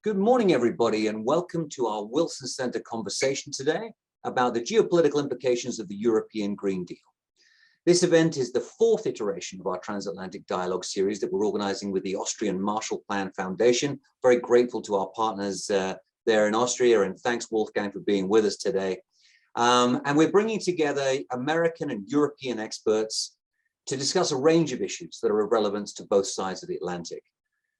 Good morning, everybody, and welcome to our Wilson Center conversation today about the geopolitical implications of the European Green Deal. This event is the fourth iteration of our Transatlantic Dialogue series that we're organizing with the Austrian Marshall Plan Foundation. Very grateful to our partners there in Austria, and thanks, Wolfgang, for being with us today. And we're bringing together American and European experts to discuss a range of issues that are of relevance to both sides of the Atlantic.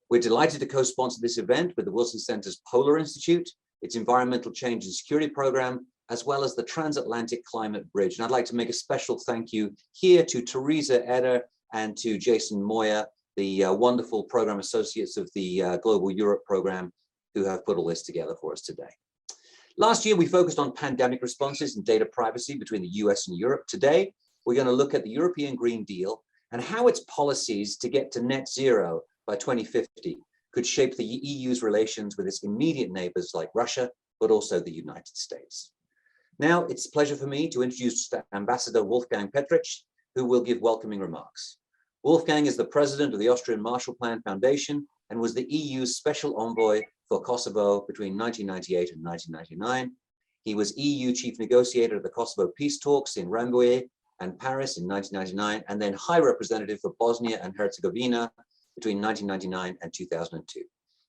We're delighted to co-sponsor this event with the Wilson Center's Polar Institute, its Environmental Change and Security Program, as well as the Transatlantic Climate Bridge. And I'd like to make a special thank you here to Teresa Eder and to Jason Moyer, the wonderful program associates of the Global Europe program, who have put all this together for us today. Last year, we focused on pandemic responses and data privacy between the US and Europe. Today, we're going to look at the European Green Deal and how its policies to get to net zero by 2050 could shape the EU's relations with its immediate neighbors like Russia, but also the United States. Now, it's a pleasure for me to introduce Ambassador Wolfgang Pettrich, who will give welcoming remarks. Wolfgang is the president of the Austrian Marshall Plan Foundation and was the EU's special envoy for Kosovo between 1998 and 1999. He was EU chief negotiator of the Kosovo peace talks in Rambouillet and Paris in 1999, and then high representative for Bosnia and Herzegovina between 1999 and 2002.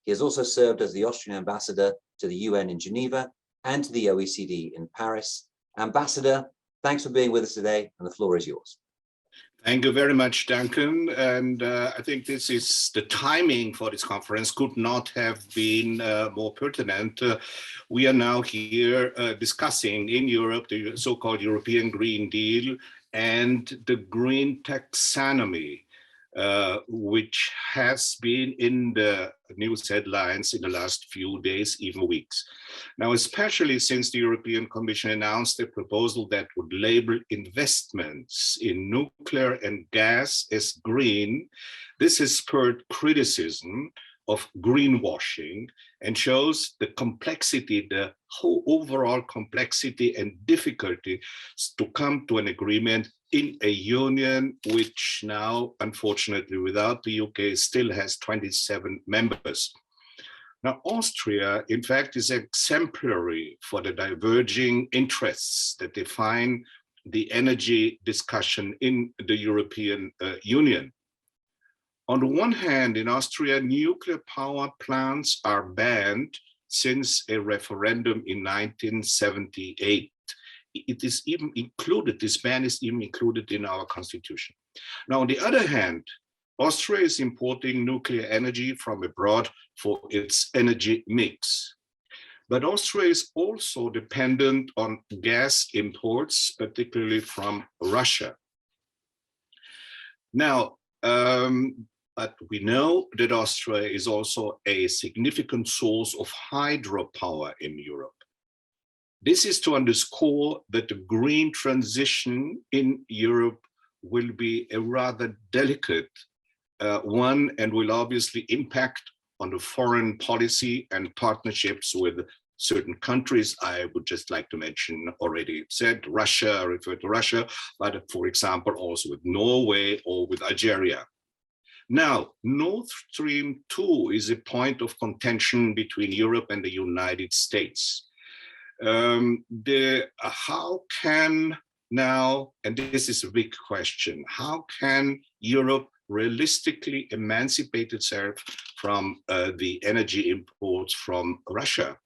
He has also served as the Austrian ambassador to the UN in Geneva and to the OECD in Paris. Ambassador, thanks for being with us today, and the floor is yours. Thank you very much, Duncan. And I think this is the timing for this conference could not have been more pertinent. We are now here discussing in Europe the so-called European Green Deal and the green taxonomy, which has been in the news headlines in the last few days, even weeks. Now, especially since the European Commission announced a proposal that would label investments in nuclear and gas as green, this has spurred criticism of greenwashing and shows the complexity, the whole overall complexity and difficulty to come to an agreement in a union which now, unfortunately, without the UK, still has 27 members. Now, Austria, in fact, is exemplary for the diverging interests that define the energy discussion in the European Union. On the one hand, in Austria, nuclear power plants are banned since a referendum in 1978. It is even included, this ban is even included in our constitution. Now, on the other hand, Austria is importing nuclear energy from abroad for its energy mix. But Austria is also dependent on gas imports, particularly from Russia. Now, but we know that Austria is also a significant source of hydropower in Europe. This is to underscore that the green transition in Europe will be a rather delicate one and will obviously impact on the foreign policy and partnerships with certain countries. I would just like to mention, already said, Russia, I referred to Russia, but for example, also with Norway or with Algeria. Now, Nord Stream 2 is a point of contention between Europe and the United States. How can now, and this is a big question, how can Europe realistically emancipate itself from the energy imports from Russia?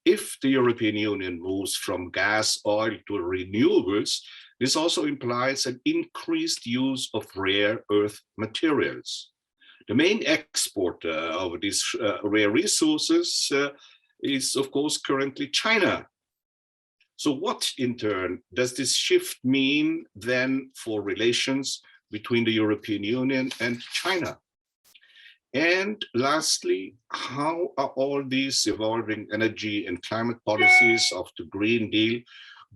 If the European Union moves from gas, oil to renewables, this also implies an increased use of rare earth materials. The main exporter of these rare resources is, of course, currently China. So what, in turn, does this shift mean then for relations between the European Union and China? And lastly, how are all these evolving energy and climate policies of the Green Deal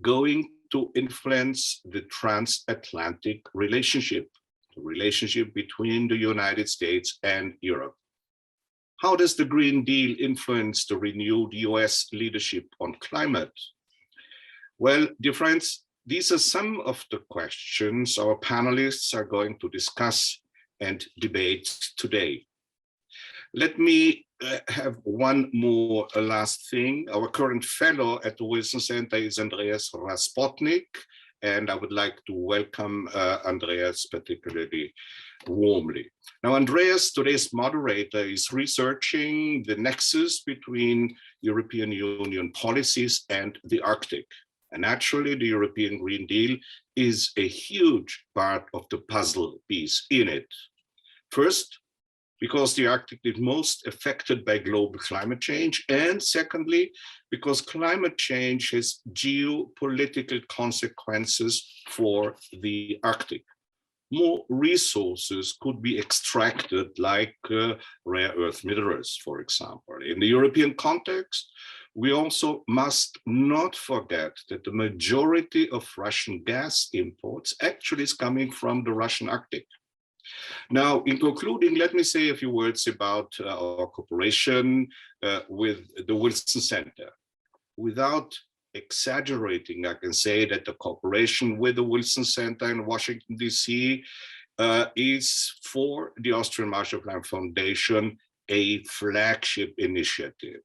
going to influence the transatlantic relationship, the relationship between the United States and Europe? How does the Green Deal influence the renewed US leadership on climate? Well, dear friends, these are some of the questions our panelists are going to discuss and debate today. Let me have one more last thing. Our current fellow at the Wilson Center is Andreas Raspotnik, and I would like to welcome Andreas particularly warmly. Now, Andreas, today's moderator, is researching the nexus between European Union policies and the Arctic. And naturally, the European Green Deal is a huge part of the puzzle piece in it. First, because the Arctic is most affected by global climate change, and secondly, because climate change has geopolitical consequences for the Arctic. More resources could be extracted, like rare earth minerals, for example. In the European context, we also must not forget that the majority of Russian gas imports actually is coming from the Russian Arctic. Now, in concluding, let me say a few words about our cooperation with the Wilson Center. Without exaggerating, I can say that the cooperation with the Wilson Center in Washington, D.C. Is for the Austrian Marshall Plan Foundation a flagship initiative.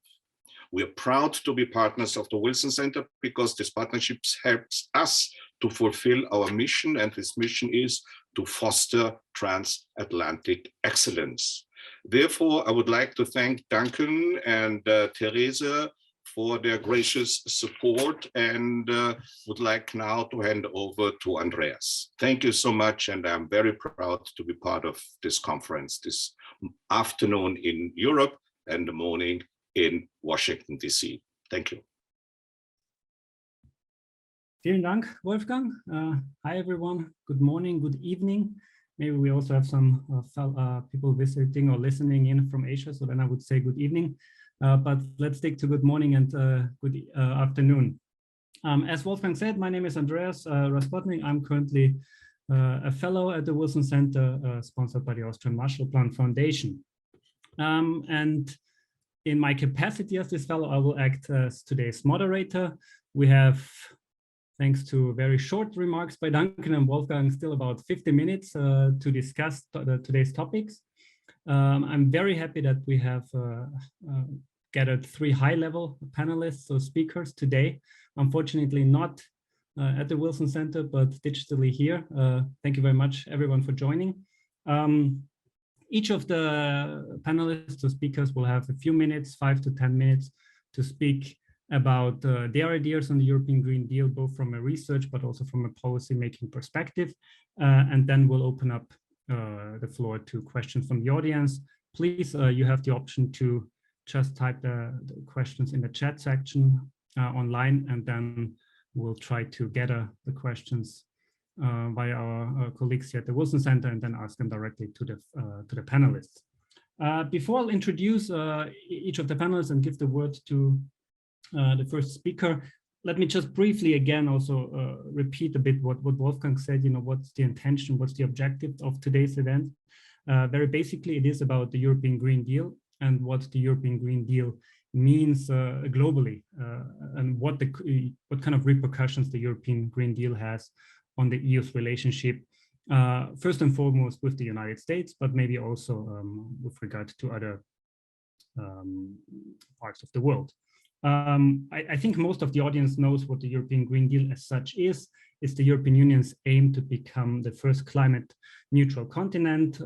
We are proud to be partners of the Wilson Center because this partnership helps us to fulfill our mission, and this mission is to foster transatlantic excellence. Therefore, I would like to thank Duncan and Teresa for their gracious support, and would like now to hand over to Andreas. Thank you so much, and I'm very proud to be part of this conference this afternoon in Europe and the morning in Washington, D.C. Thank you. Vielen Dank, Wolfgang. Hi, everyone. Good morning, good evening. Maybe we also have some people visiting or listening in from Asia, so then I would say good evening. But let's stick to good morning and good afternoon. As Wolfgang said, my name is Andreas Raspotnik. I'm currently a fellow at the Wilson Center, sponsored by the Austrian Marshall Plan Foundation. And in my capacity as this fellow, I will act as today's moderator. We have, thanks to very short remarks by Duncan and Wolfgang, still about 50 minutes to discuss today's topics. I'm very happy that we have gathered 3 high-level panelists or speakers today. Unfortunately, not at the Wilson Center, but digitally here. Thank you very much, everyone, for joining. Each of the panelists or speakers will have a few minutes, 5 to 10 minutes, to speak about their ideas on the European Green Deal, both from a research but also from a policy-making perspective. And then we'll open up the floor to questions from the audience. Please, you have the option to just type the questions in the chat section online, and then we'll try to gather the questions by our colleagues here at the Wilson Center and then ask them directly to the panelists. Before I'll introduce each of the panelists and give the word to the first speaker, let me just briefly again also repeat a bit what Wolfgang said. You know, what's the intention, what's the objective of today's event? Very basically, it is about the European Green Deal and what the European Green Deal means globally, and what kind of repercussions the European Green Deal has on the EU's relationship, first and foremost with the United States, but maybe also with regard to other parts of the world. I think most of the audience knows what the European Green Deal as such is. It's the European Union's aim to become the first climate neutral continent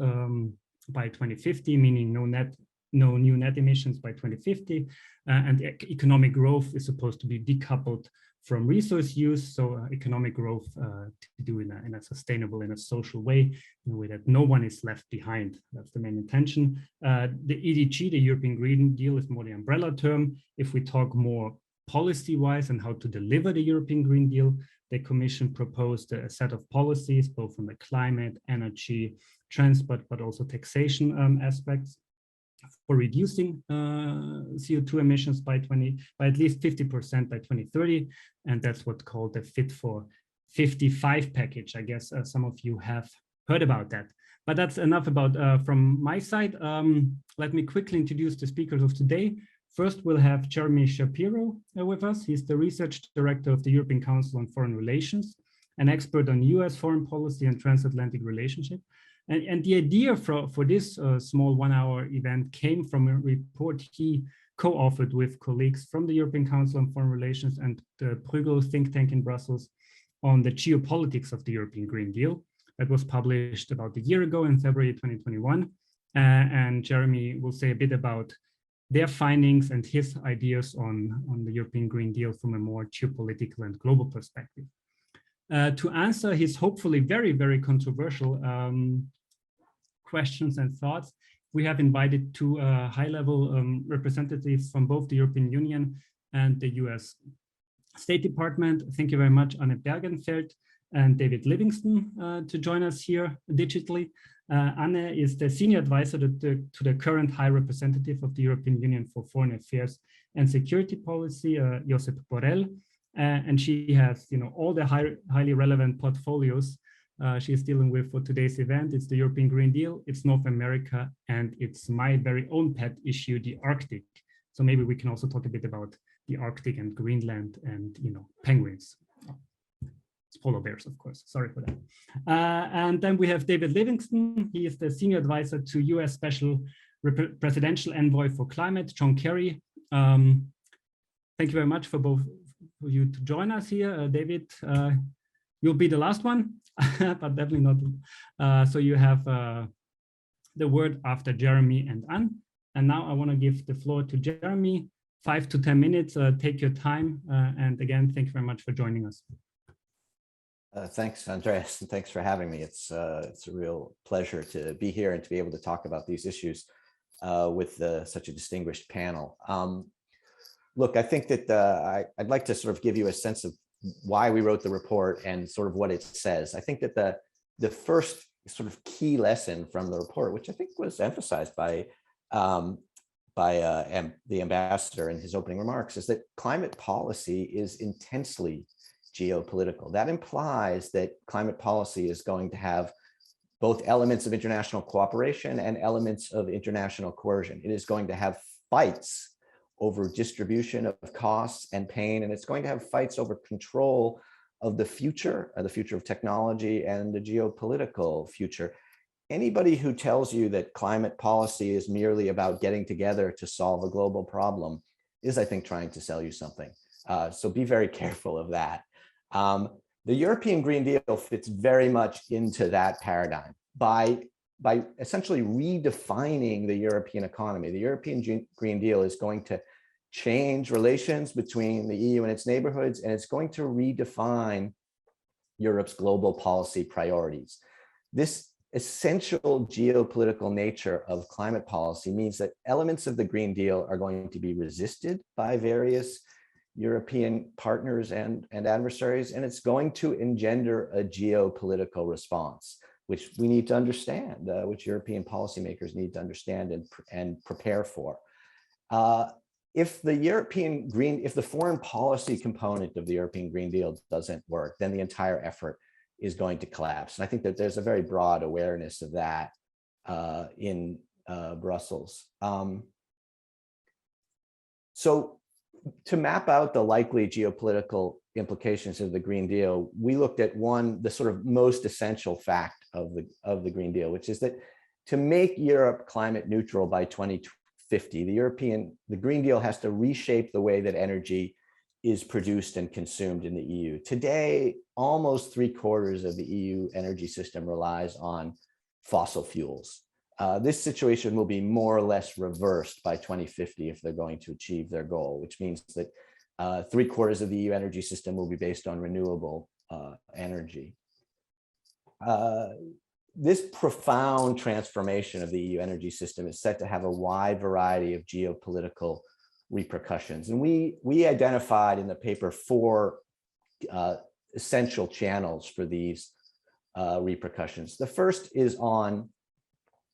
by 2050, meaning no new net emissions by 2050, and economic growth is supposed to be decoupled from resource use, so economic growth to do in a sustainable, in a social way, in a way that no one is left behind. That's the main intention. The EDG, the European Green Deal, is more the umbrella term. If we talk more policy-wise and how to deliver the European Green Deal, the Commission proposed a set of policies, both on the climate, energy, transport, but also taxation aspects, for reducing CO2 emissions by at least 50% by 2030, and that's what's called the Fit for 55 package. I guess some of you have heard about that. But that's enough about from my side. Let me quickly introduce the speakers of today. First, we'll have Jeremy Shapiro with us. He's the research director of the European Council on Foreign Relations, an expert on US foreign policy and transatlantic relationship. And the idea for this small 1-hour event came from a report he co-authored with colleagues from the European Council on Foreign Relations and the Bruegel think tank in Brussels on the geopolitics of the European Green Deal. That was published about a year ago in February 2021. And Jeremy will say a bit about their findings and his ideas on the European Green Deal from a more geopolitical and global perspective. To answer his hopefully very, very controversial questions and thoughts, we have invited two high-level representatives from both the European Union and the US State Department. Thank you very much, Anne Bergenfeld and David Livingston, to join us here digitally. Anne is the senior advisor to the current High Representative of the European Union for Foreign Affairs and Security Policy, Josep Borrell, and she has, all the highly relevant portfolios she is dealing with for today's event. It's the European Green Deal, it's North America, and it's my very own pet issue, the Arctic. So maybe we can also talk a bit about the Arctic and Greenland and penguins. Polar bears, of course. Sorry for that. And then we have David Livingston. He is the senior advisor to US Special Presidential Envoy for Climate, John Kerry. Thank you very much for both of you to join us here. David, you'll be the last one, but definitely not. So you have the word after Jeremy and Anne. And now I want to give the floor to Jeremy. 5 to 10 minutes. Take your time. And again, thank you very much for joining us. Thanks, Andreas, and thanks for having me. It's a real pleasure to be here and to be able to talk about these issues with such a distinguished panel. Look, I think that I'd like to sort of give you a sense of why we wrote the report and sort of what it says. I think that the first sort of key lesson from the report, which I think was emphasized by the ambassador in his opening remarks, is that climate policy is intensely geopolitical. That implies that climate policy is going to have both elements of international cooperation and elements of international coercion. It is going to have fights over distribution of costs and pain, and it's going to have fights over control of the future of technology and the geopolitical future. Anybody who tells you that climate policy is merely about getting together to solve a global problem is, I think, trying to sell you something. So be very careful of that. The European Green Deal fits very much into that paradigm by essentially redefining the European economy. The European Green Deal is going to change relations between the EU and its neighborhoods, and it's going to redefine Europe's global policy priorities. This essential geopolitical nature of climate policy means that elements of the Green Deal are going to be resisted by various European partners and adversaries, and it's going to engender a geopolitical response, which we need to understand, which European policymakers need to understand and prepare for. If the foreign policy component of the European Green Deal doesn't work, then the entire effort is going to collapse. And I think that there's a very broad awareness of that in Brussels. So to map out the likely geopolitical implications of the Green Deal, we looked at the sort of most essential fact of the Green Deal, which is that to make Europe climate neutral by 2050, the Green Deal has to reshape the way that energy is produced and consumed in the EU. Today, almost 3/4 of the EU energy system relies on fossil fuels. This situation will be more or less reversed by 2050 if they're going to achieve their goal, which means that 3/4 of the EU energy system will be based on renewable energy. This profound transformation of the EU energy system is set to have a wide variety of geopolitical repercussions. And we identified in the paper 4 essential channels for these repercussions. The first is on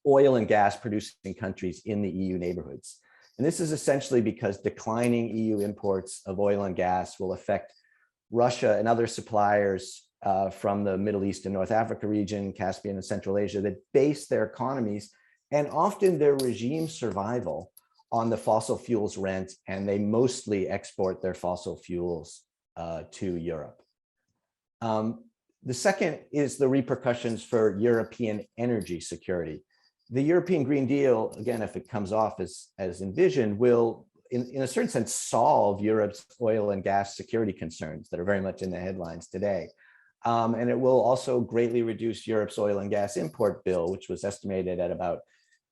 oil and gas producing countries in the EU neighborhoods. And this is essentially because declining EU imports of oil and gas will affect Russia and other suppliers from the Middle East and North Africa region, Caspian and Central Asia, that base their economies and often their regime survival on the fossil fuels rent, and they mostly export their fossil fuels to Europe. The second is the repercussions for European energy security. The European Green Deal, again, if it comes off as envisioned, will, in a certain sense, solve Europe's oil and gas security concerns that are very much in the headlines today. And it will also greatly reduce Europe's oil and gas import bill, which was estimated at about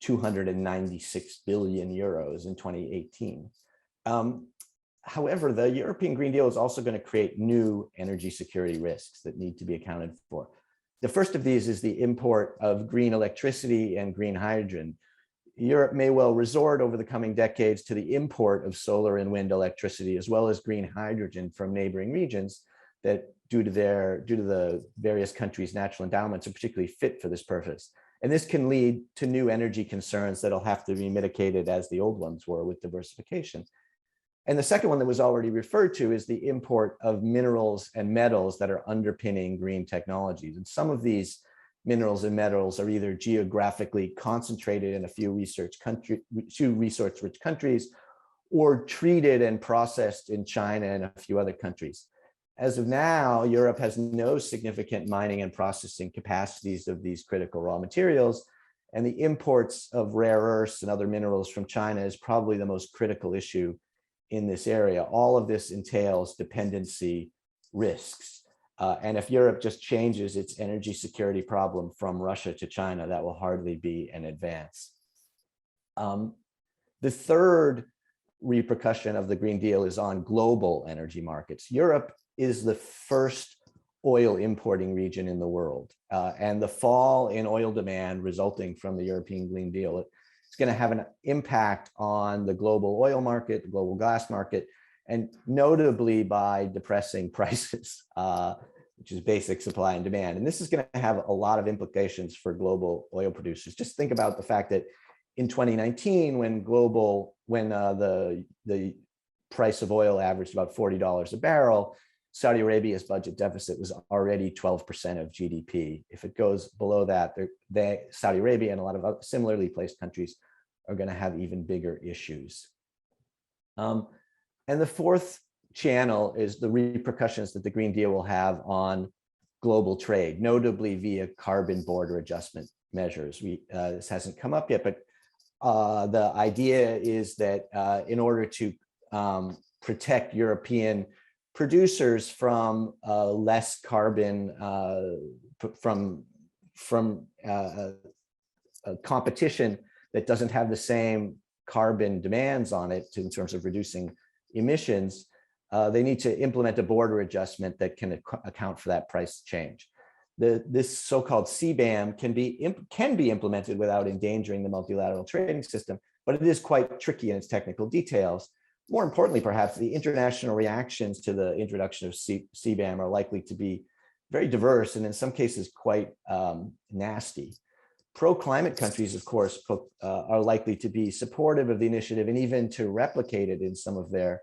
296 billion euros in 2018. However, the European Green Deal is also going to create new energy security risks that need to be accounted for. The first of these is the import of green electricity and green hydrogen. Europe may well resort over the coming decades to the import of solar and wind electricity, as well as green hydrogen from neighboring regions that, due to the various countries' natural endowments, are particularly fit for this purpose. And this can lead to new energy concerns that'll have to be mitigated as the old ones were with diversification. And the second one that was already referred to is the import of minerals and metals that are underpinning green technologies. And some of these minerals and metals are either geographically concentrated in a few resource-rich countries, or treated and processed in China and a few other countries. As of now, Europe has no significant mining and processing capacities of these critical raw materials, and the imports of rare earths and other minerals from China is probably the most critical issue in this area. All of this entails dependency risks. And if Europe just changes its energy security problem from Russia to China, that will hardly be an advance. The third repercussion of the Green Deal is on global energy markets. Europe is the first oil importing region in the world. And the fall in oil demand resulting from the European Green Deal, it's going to have an impact on the global oil market, the global gas market, and notably by depressing prices, which is basic supply and demand. And this is going to have a lot of implications for global oil producers. Just think about the fact that in 2019, when the price of oil averaged about $40 a barrel, Saudi Arabia's budget deficit was already 12% of GDP. If it goes below that, Saudi Arabia and a lot of other similarly placed countries are going to have even bigger issues. And the fourth channel is the repercussions that the Green Deal will have on global trade, notably via carbon border adjustment measures. This hasn't come up yet, but the idea is that in order to protect European producers from less carbon, from competition that doesn't have the same carbon demands on it in terms of reducing emissions, they need to implement a border adjustment that can account for that price change. This so-called CBAM can be implemented without endangering the multilateral trading system, but it is quite tricky in its technical details. More importantly, perhaps, the international reactions to the introduction of CBAM are likely to be very diverse and in some cases quite nasty. Pro-climate countries, of course, are likely to be supportive of the initiative and even to replicate it in some of their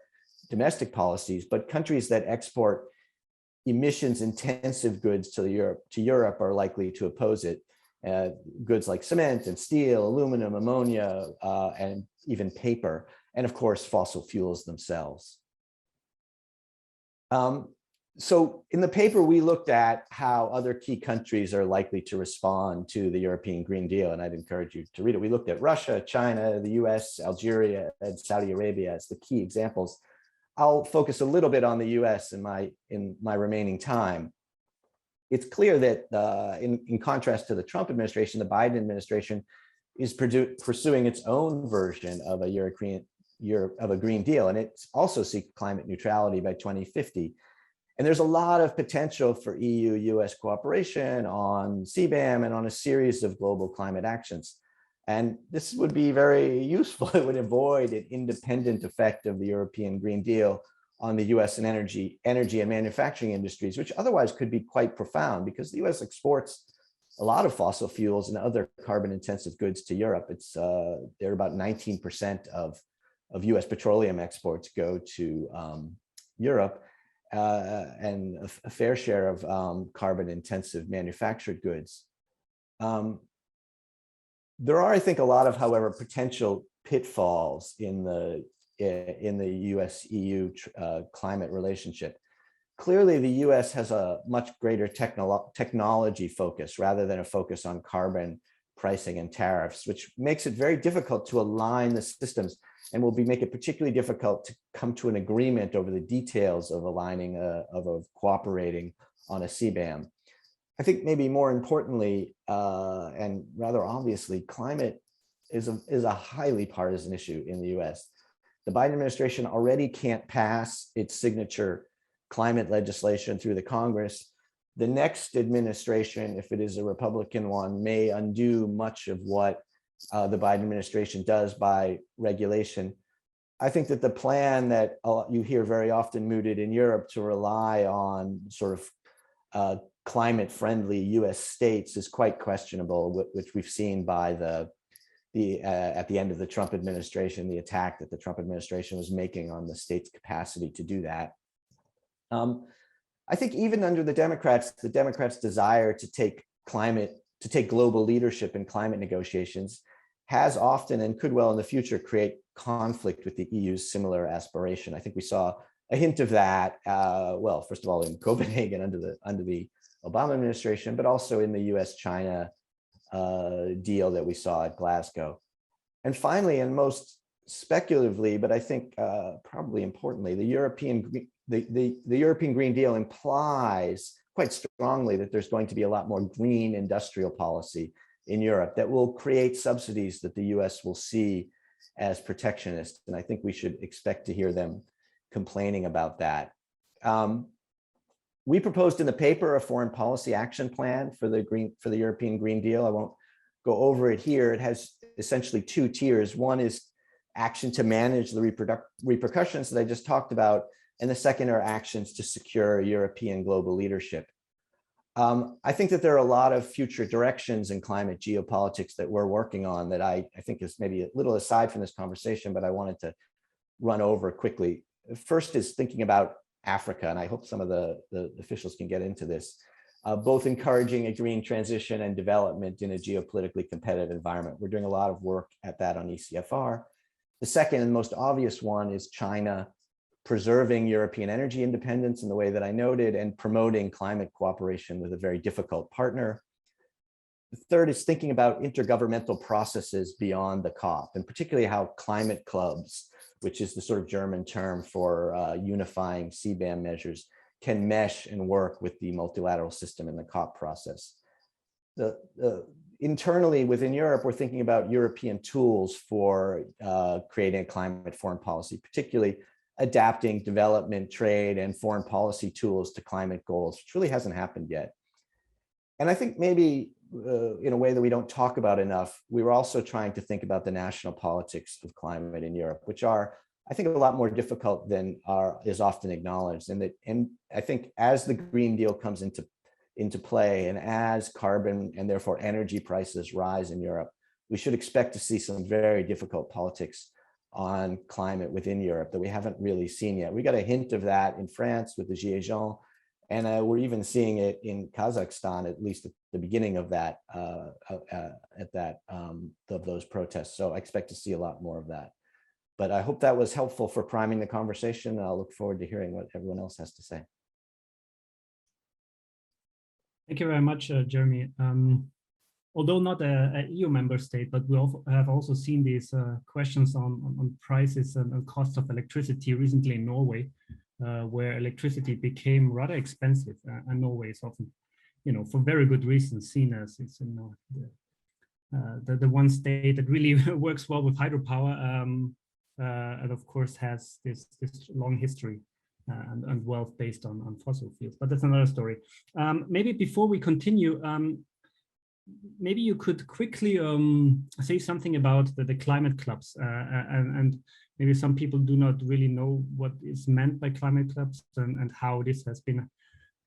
domestic policies, but countries that export emissions-intensive goods to Europe are likely to oppose it. Goods like cement and steel, aluminum, ammonia, and even paper, and of course, fossil fuels themselves. So in the paper, we looked at how other key countries are likely to respond to the European Green Deal, and I'd encourage you to read it. We looked at Russia, China, the US, Algeria, and Saudi Arabia as the key examples. I'll focus a little bit on the US in my remaining time. It's clear that in contrast to the Trump administration, the Biden administration is pursuing its own version of a Green Deal, and it also seeks climate neutrality by 2050. And there's a lot of potential for EU-US cooperation on CBAM and on a series of global climate actions. And this would be very useful. It would avoid an independent effect of the European Green Deal on the US and energy and manufacturing industries, which otherwise could be quite profound because the US exports a lot of fossil fuels and other carbon-intensive goods to Europe. They're about 19% of US petroleum exports go to Europe. And a fair share of carbon-intensive manufactured goods. There are, I think, a lot of, however, potential pitfalls in the US-EU climate relationship. clearly the US has a much greater technology focus rather than a focus on carbon pricing and tariffs, which makes it very difficult to align the systems and will make it particularly difficult to come to an agreement over the details of aligning, of cooperating on a CBAM. I think maybe more importantly, and rather obviously, climate is a highly partisan issue in the US. The Biden administration already can't pass its signature climate legislation through the Congress. The next administration, if it is a Republican one, may undo much of what the Biden administration does by regulation. I think that the plan that you hear very often mooted in Europe to rely on sort of climate-friendly US states is quite questionable, which we've seen by at the end of the Trump administration, the attack that the Trump administration was making on the state's capacity to do that. I think even under the Democrats' desire to take global leadership in climate negotiations has often and could well in the future create conflict with the EU's similar aspiration. I think we saw a hint of that, well, first of all, in Copenhagen under the Obama administration, but also in the US-China deal that we saw at Glasgow. And finally, and most speculatively, but I think probably importantly, the European Green Deal implies quite strongly that there's going to be a lot more green industrial policy in Europe that will create subsidies that the US will see as protectionist. And I think we should expect to hear them complaining about that. We proposed in the paper a foreign policy action plan for the European Green Deal. I won't go over it here. It has essentially two tiers. One is action to manage the repercussions that I just talked about, and the second are actions to secure European global leadership. I think that there are a lot of future directions in climate geopolitics that we're working on that I think is maybe a little aside from this conversation, but I wanted to run over quickly. First is thinking about Africa, and I hope some of the officials can get into this, both encouraging a green transition and development in a geopolitically competitive environment. We're doing a lot of work at that on ECFR. The second and most obvious one is China preserving European energy independence in the way that I noted and promoting climate cooperation with a very difficult partner. The third is thinking about intergovernmental processes beyond the COP, and particularly how climate clubs, which is the sort of German term for unifying CBAM measures, can mesh and work with the multilateral system in the COP process. Internally within Europe, we're thinking about European tools for creating a climate foreign policy, particularly adapting development, trade, and foreign policy tools to climate goals, which really hasn't happened yet. And I think maybe in a way that we don't talk about enough, we were also trying to think about the national politics of climate in Europe, which are, I think, a lot more difficult than is often acknowledged. And I think as the Green Deal comes into play and as carbon and therefore energy prices rise in Europe, we should expect to see some very difficult politics on climate within Europe that we haven't really seen yet. We got a hint of that in France with the Gilets jaunes, and we're even seeing it in Kazakhstan, at least at the beginning of that, of those protests. So I expect to see a lot more of that. But I hope that was helpful for priming the conversation. I'll look forward to hearing what everyone else has to say. Thank you very much, Jeremy. Although not a EU member state, but we have also seen these questions on prices and cost of electricity recently in Norway, where electricity became rather expensive, and Norway is often, for very good reasons, seen as it's the one state that really works well with hydropower, and of course has this long history and wealth based on fossil fuels. But that's another story. Maybe before we continue, maybe you could quickly say something about the climate clubs, and maybe some people do not really know what is meant by climate clubs and how this has been,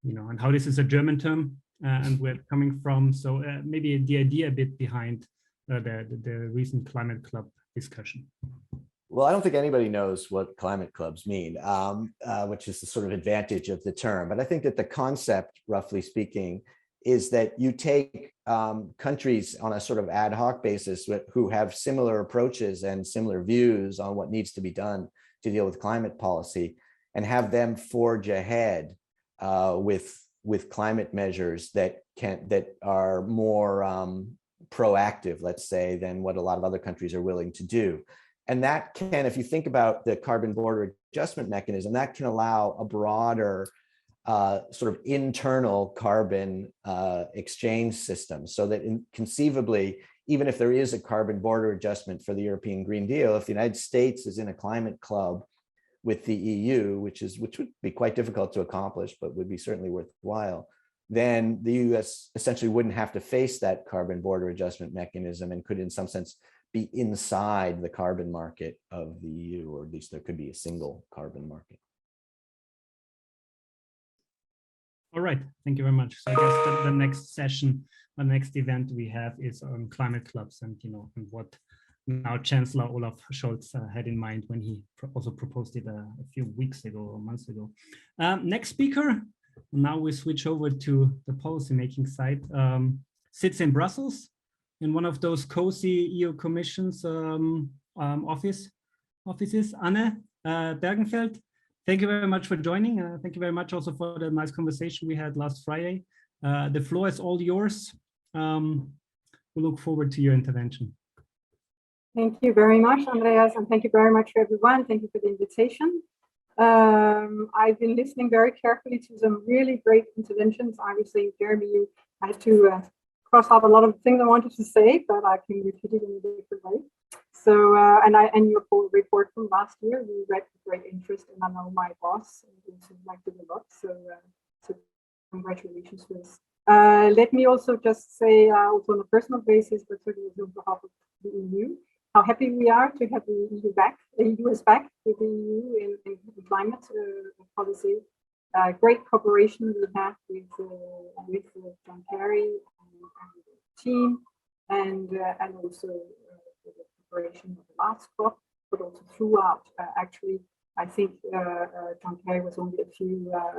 and how this is a German term and where it's coming from. So maybe the idea a bit behind the recent climate club discussion. Well, I don't think anybody knows what climate clubs mean, which is the sort of advantage of the term. But I think that the concept, roughly speaking, is that you take countries on a sort of ad hoc basis who have similar approaches and similar views on what needs to be done to deal with climate policy, and have them forge ahead with climate measures that are more proactive, let's say, than what a lot of other countries are willing to do. And that can, if you think about the carbon border adjustment mechanism, that can allow a broader sort of internal carbon exchange system, so that conceivably, even if there is a carbon border adjustment for the European Green Deal, if the United States is in a climate club with the EU, which would be quite difficult to accomplish, but would be certainly worthwhile, then the US essentially wouldn't have to face that carbon border adjustment mechanism and could in some sense be inside the carbon market of the EU, or at least there could be a single carbon market. All right, thank you very much. So I guess the next session, the next event we have is on climate clubs, and and what now Chancellor Olaf Scholz had in mind when he also proposed it a few weeks ago or months ago. Next speaker, now we switch over to the policymaking side, sits in Brussels in one of those cozy EU Commission's offices, Anne Bergenfeld. Thank you very much for joining. Thank you very much also for the nice conversation we had last Friday. The floor is all yours. We look forward to your intervention. Thank you very much, Andreas, and thank you very much, everyone. Thank you for the invitation. I've been listening very carefully to some really great interventions. Obviously, Jeremy, you had to cross out a lot of things I wanted to say, but I can repeat it in a different way. So, and your report from last year, we read with great interest, and I know my boss also liked it a lot. So, so congratulations for this. Let me also just say, also on a personal basis, but certainly on behalf of the EU, how happy we are to have the EU back, the US back with the EU in climate policy. Great cooperation we have with John Kerry and the team, and also the preparation of the last COP, but also throughout. Actually, I think John Kerry was only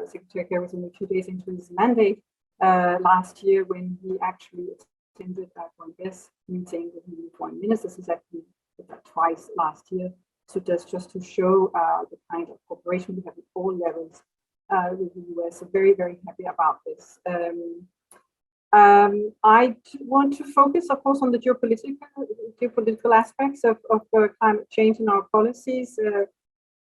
Secretary Kerry was only a few days into his mandate last year when he actually attended that Congress meeting with the foreign ministers. He's actually did that twice last year. So just to show the kind of cooperation we have at all levels with the US. So very, very happy about this. I want to focus, of course, on the geopolitical aspects of climate change in our policies.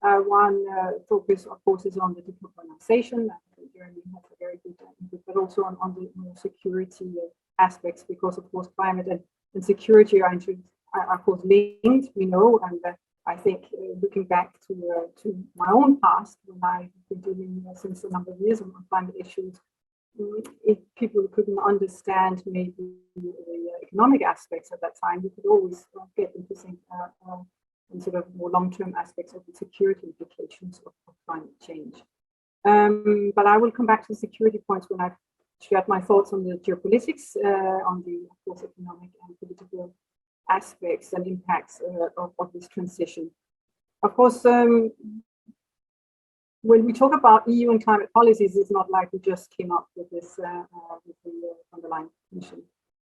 One focus, of course, is on the decarbonization. Jeremy has a very good input, but also on the security aspects, because, of course, climate and security are of course linked. We know, and I think looking back to my own past, when I've been dealing since a number of years on climate issues, if people couldn't understand maybe the economic aspects at that time, we could always get into think in sort of more long-term aspects of the security implications of climate change. But I will come back to the security points when I've shared my thoughts on the geopolitics, on the, of course, economic and political aspects and impacts of this transition. Of course, when we talk about EU and climate policies, it's not like we just came up with this with the underlying mission.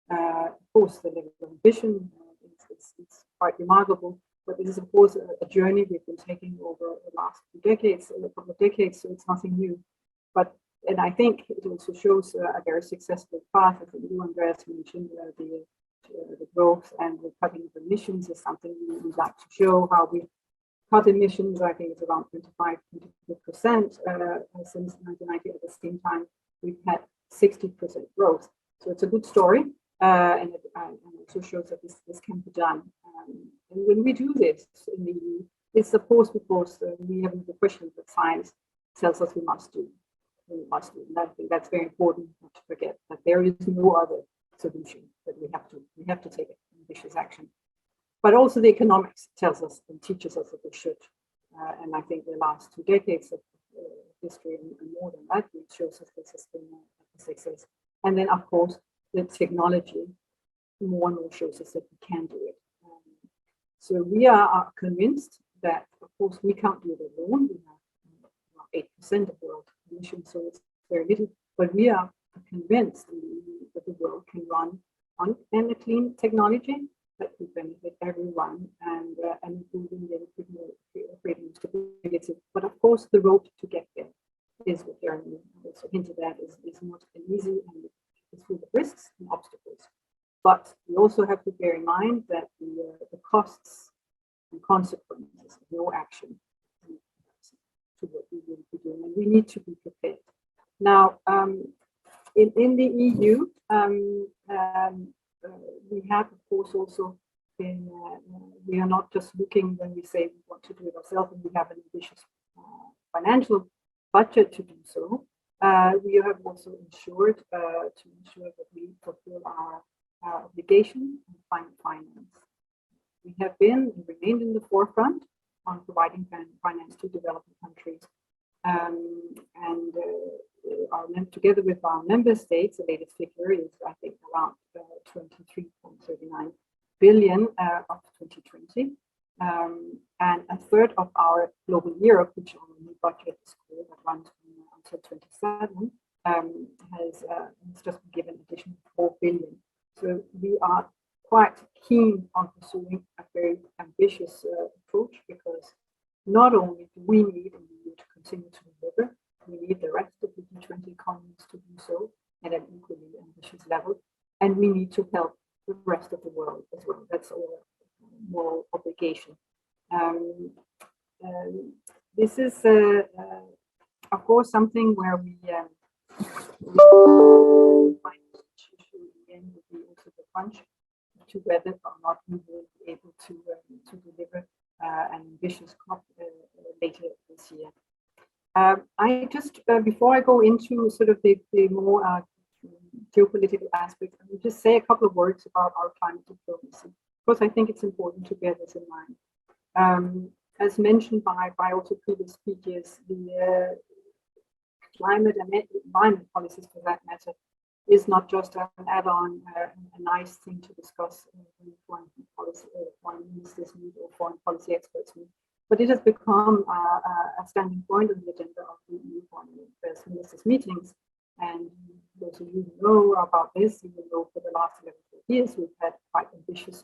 Of course, the level of ambition it's quite remarkable, but this is, of course, a journey we've been taking over the last few decades, a couple of decades, so it's nothing new. And I think it also shows a very successful path. I think you, Andreas, mentioned the growth and the cutting of emissions is something we would like to show how we cut emissions. I think it's around 25-22% since 1990. At the same time, we've had 60% growth. So it's a good story, and it also shows that this can be done. And when we do this in the EU, it's of course because we have the question that science tells us we must do. We must do. And I think that's very important not to forget that there is no other solution, that we have to take ambitious action. But also the economics tells us and teaches us that we should. And I think the last 2 decades of history and more than that, it shows us this has been a success. And then, of course, the technology more and more shows us that we can do it. So we are convinced that, of course, we can't do it alone. We have 8% of world emissions, so it's very little. But we are convinced that the world can run on a clean technology that will benefit everyone and improving the creating stability. But of course, the road to get there is what Jeremy was also hinted at, is not easy and it's full of risks and obstacles. But we also have to bear in mind that the costs and consequences of no action to what we will be doing, and we need to be prepared. Now, in the EU, we have, of course, also been, we are not just looking when we say we want to do it ourselves and we have an ambitious financial budget to do so. We have also ensured to ensure that we fulfill our obligation and find finance. We have been and remained in the forefront on providing finance to developing countries. Together with our member states, the latest figure is, I think, around 23.39 billion of 2020. And a third of our global Europe, which our new budget is called, that runs until 27, has just been given additional 4 billion. So we are quite keen on pursuing a very ambitious approach, because not only do we need the EU to continue to deliver, we need the rest of the G20 economies to do so at an equally ambitious level, and we need to help the rest of the world as well. That's our moral obligation. This is, of course, something where we find each issue in the end would be also the crunch to whether or not we will be able to deliver an ambitious COP later this year. I just, before I go into sort of the more geopolitical aspects, I will just say a couple of words about our climate diplomacy, because I think it's important to bear this in mind. As mentioned by also previous speakers, the climate and environment policies, for that matter, is not just an add-on, a nice thing to discuss when foreign ministers meet or foreign policy experts meet, but it has become a standing point on the agenda of the EU foreign affairs ministers meetings. And those of you who know about this, you will know for the last 11 years we've had quite ambitious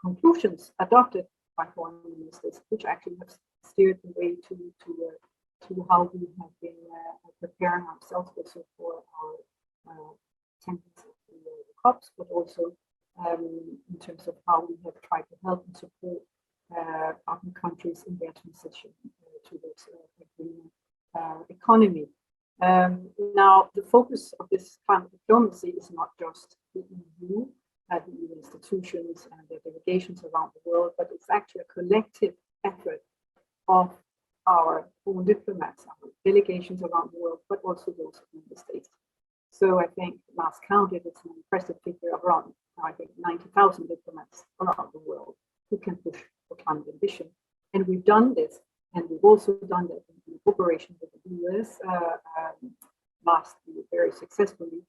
conclusions adopted by foreign ministers, which actually have steered the way to how we have been preparing ourselves also for our attendance at the COPs, but also in terms of how we have tried to help and support other countries in their transition towards a green economy. Now, the focus of this climate diplomacy is not just the EU, the EU institutions and their delegations around the world, but it's actually a collective effort of our own diplomats, our delegations around the world, but also those of member states. So I think last counted, it's an impressive figure of around, I think, 90,000 diplomats around the world who can push for climate ambition. And we've done this, and we've also done that in cooperation with the US last year very successfully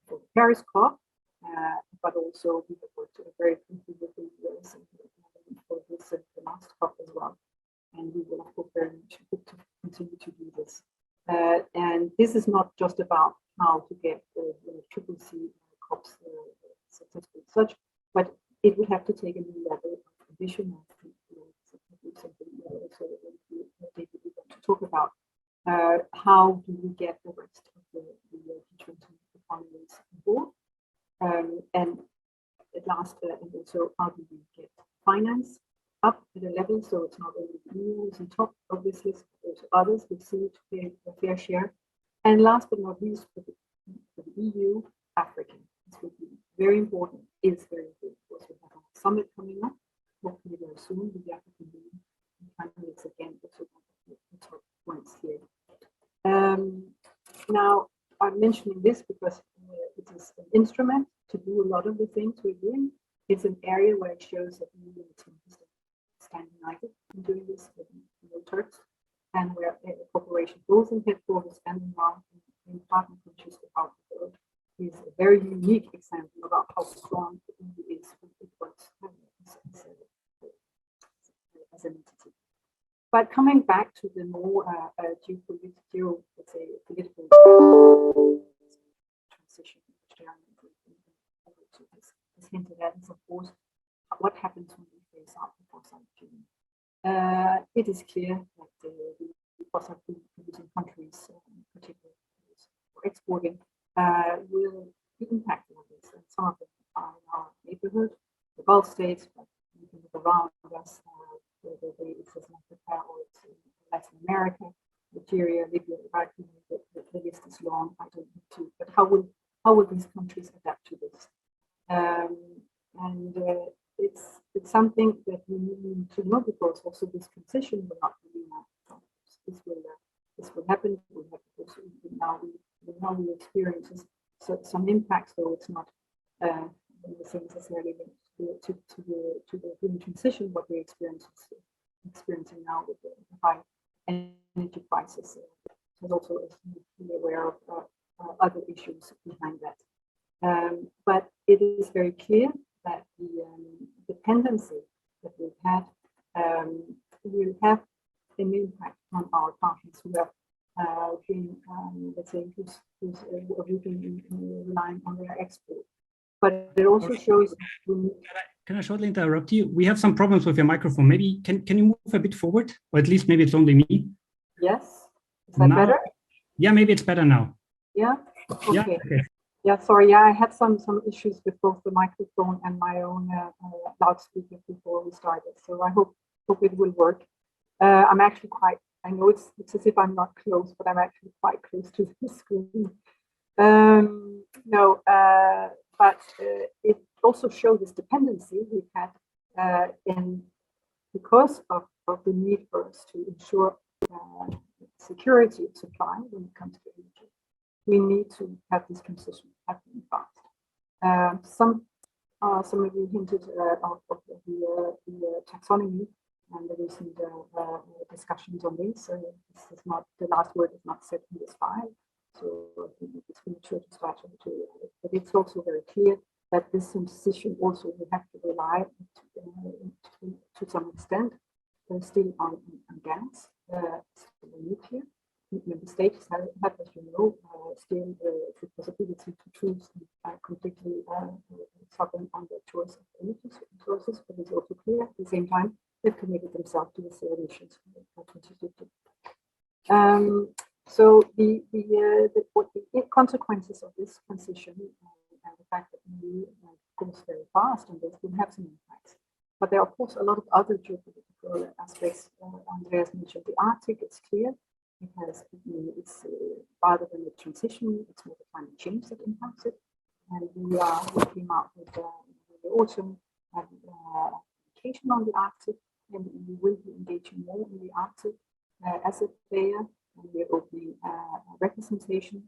for the Paris COP, but also we have worked very closely with the US for this the last COP as well. And we will, of course, very much hope to continue to do this. And this is not just about how to get the triple C COPs successful as such, but it would have to take a new level of ambition. Something also David we want to talk about. How do we get the rest of the G20 economies on board? And at last, and also how do we get finance up at a level so it's not only the EU is on top of this list, but also others who see to pay a fair share. And last but not least, for the EU, African. This will be very important, is very important. Of course, we have a summit coming up, hopefully very soon, with the African Union. And it's again also one of the top points here. Now, I'm mentioning this because it is an instrument to do a lot of the things we're doing. It's an area where it shows that we really stand united in doing this with the Turks, and where cooperation both in headquarters and in partner countries throughout the world is a very unique example about how strong the EU is when it works as an entity. But coming back to the more geopolitical, let's say, political transition, which Darren has hinted at, is of course what happens when we phase out the fossil fuel. It is clear that the fossil fuel producing countries, particularly for exporting, will be impacted on this. And some of them are in our neighborhood, the Gulf states, but you can look around us, whether it's in Africa or it's in Latin America, Nigeria, Libya, Iraq, the list is long. I don't need to. But how will these countries adapt to this? It's something that we need to know, because also this transition will not be enough. This will happen. We have also now we experience some impacts, though it's not necessarily linked to the green transition. What we're experiencing now with the high energy prices, and also as we be aware of other issues behind that. But it is very clear that the dependency that we've had will have an impact on our partners who have been, let's say, who's been relying on their export. But it also shows. Can I shortly interrupt you? We have some problems with your microphone. Maybe can you move a bit forward, or at least maybe it's only me. Yes. Is that better? Yeah, maybe it's better now. Yeah. Okay. Yeah. Okay. Yeah, sorry. Yeah, I had some issues with both the microphone and my own loudspeaker before we started. So I hope it will work. I'm actually quite. I know it's as if I'm not close, but I'm actually quite close to the screen. But it also shows this dependency we've had because of the need for us to ensure security of supply when it comes to energy. We need to have this transition happening fast. Some of you hinted of the taxonomy and the recent discussions on this. This is not, the last word is not said in this file, so I think it's premature to start into it. But it's also very clear that this transition also will have to rely to some extent still on gas, still on nuclear. Member states have, as you know, still the possibility to choose completely sovereign on their choice of energy sources, but it's also clear at the same time they've committed themselves to the zero emissions by 2050. So the consequences of this transition and the fact that we goes very fast and this will have some impacts. But there are of course a lot of other geopolitical aspects. Andreas mentioned the Arctic. It's clear. It's rather than a transition, it's more the climate change that impacts it. And we came out with the autumn application on the Arctic, and we will be engaging more in the Arctic as a player. And we're opening representation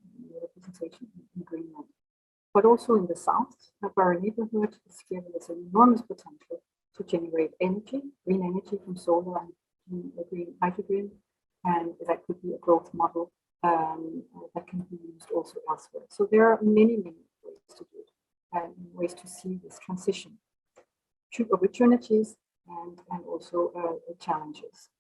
in Greenland, but also in the south of our neighborhood. It's clear there's an enormous potential to generate energy, green energy from solar and green hydrogen. And that could be a growth model that can be used also elsewhere. So there are many ways to do it, and ways to see this transition, opportunities and also challenges.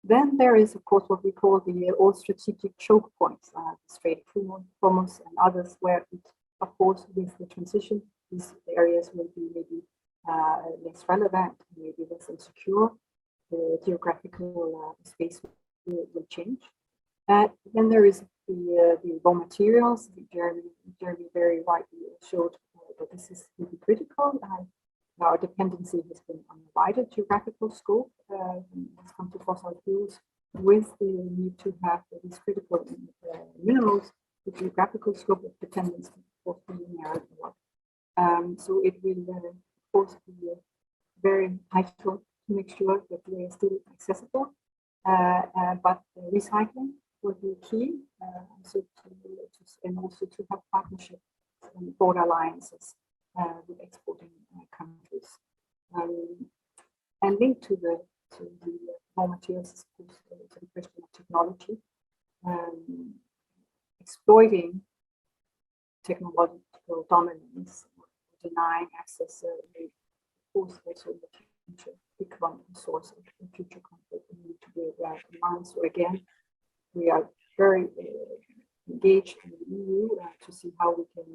Then there is, of course, what we call the all strategic choke points, Strait of Hormuz and others, where it, of course, with the transition, these areas will be maybe less relevant, maybe less insecure. The geographical space will change. Then there is the raw materials. Jeremy very rightly showed that this is really critical. Our dependency has been on a wider geographical scope when it comes to fossil fuels, with the need to have these critical minerals. The geographical scope of dependence will be narrowed a lot. So it will, of course, be very vital to make sure that they are still accessible. But recycling will be key, and also to have partnerships and broad alliances with exporting countries. And linked to the raw materials, to the question of technology, exploiting technological dominance, denying access, of course, also in the future, become a source of future conflict. We need to be aware of the mind. So again, we are very engaged in the EU to see how we can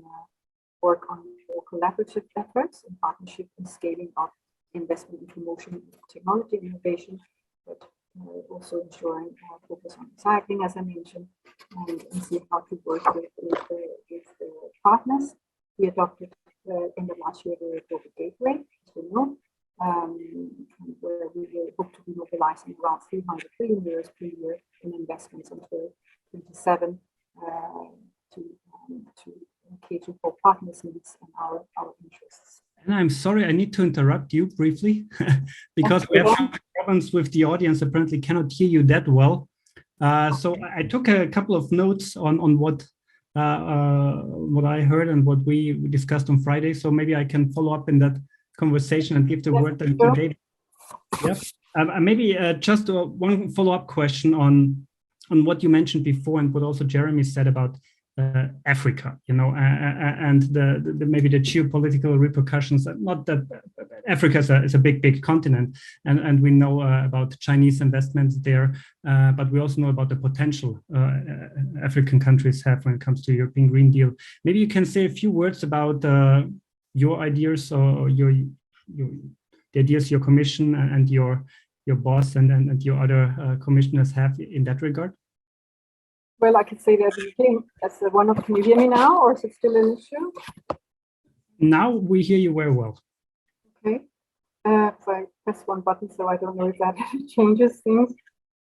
work on more collaborative efforts in partnership and scaling up investment in promotion of technology innovation, but also ensuring focus on recycling, as I mentioned, and see how to work with the partners. We adopted in the last year the report Gateway, as we know, where we hope to be mobilizing around 300 billion euros per year in investments until 27 to cater for partners' needs and our interests. And I'm sorry, I need to interrupt you briefly because we have problems with the audience, apparently cannot hear you that well. So I took a couple of notes on what I heard and what we discussed on Friday. So maybe I can follow up in that conversation and give the word to David. Yep. Maybe just one follow-up question on what you mentioned before and what also Jeremy said about Africa, and the maybe the geopolitical repercussions. Not that Africa is a big continent, and we know about Chinese investments there, but we also know about the potential African countries have when it comes to European Green Deal. Maybe you can say a few words about your ideas or the ideas your commission and your boss and your other commissioners have in that regard. Well, I could say that we came as one of. Can you hear me now, or is it still an issue? Now we hear you very well. Okay. So I press one button, so I don't know if that changes things.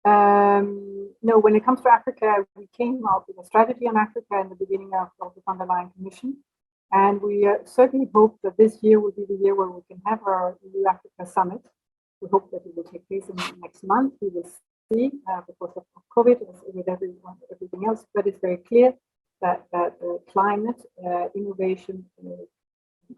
No, when it comes to Africa, we came out with a strategy on Africa in the beginning of the von der Leyen Commission, and we certainly hope that this year will be the year where we can have our EU Africa Summit. We hope that it will take place in next month. We will see because of COVID, with everything else, but it's very clear that climate, innovation,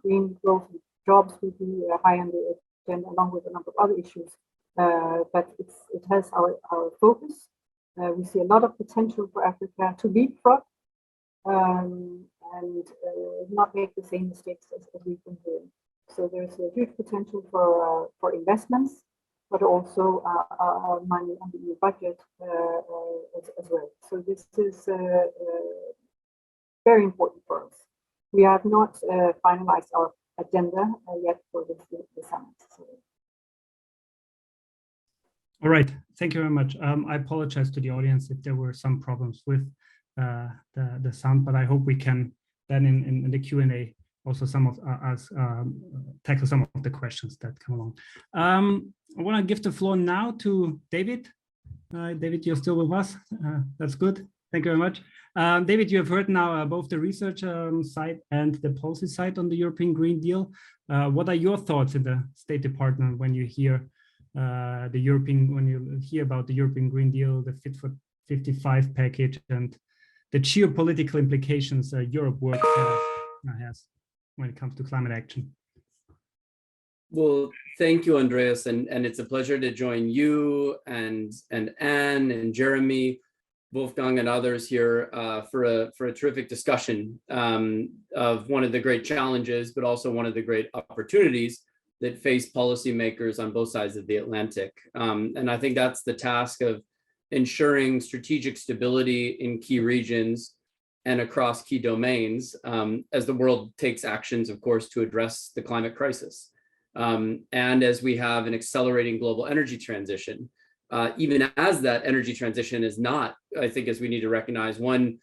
green growth, jobs will be high on the agenda, along with a number of other issues. But it has our focus. We see a lot of potential for Africa to leapfrog and not make the same mistakes as we've been doing. So there's a huge potential for investments, but also money on the EU budget as well. So this is very important for us. We have not finalized our agenda yet for the summit. So. All right, thank you very much. I apologize to the audience if there were some problems with the sound, but I hope we can then in the Q&A also some of us tackle some of the questions that come along. I want to give the floor now to David. David, you're still with us. That's good. Thank you very much. David, you have heard now both the research side and the policy side on the European Green Deal. What are your thoughts in the State Department when you hear about the European Green Deal, the Fit for 55 package, and the geopolitical implications Europe work has when it comes to climate action? Well, thank you, Andreas, and it's a pleasure to join you and Anne and Jeremy, Wolfgang, and others here for a terrific discussion of one of the great challenges, but also one of the great opportunities that face policymakers on both sides of the Atlantic. And I think that's the task of ensuring strategic stability in key regions and across key domains as the world takes actions, of course, to address the climate crisis. And as we have an accelerating global energy transition, even as that energy transition is not, I think, as we need to recognize, one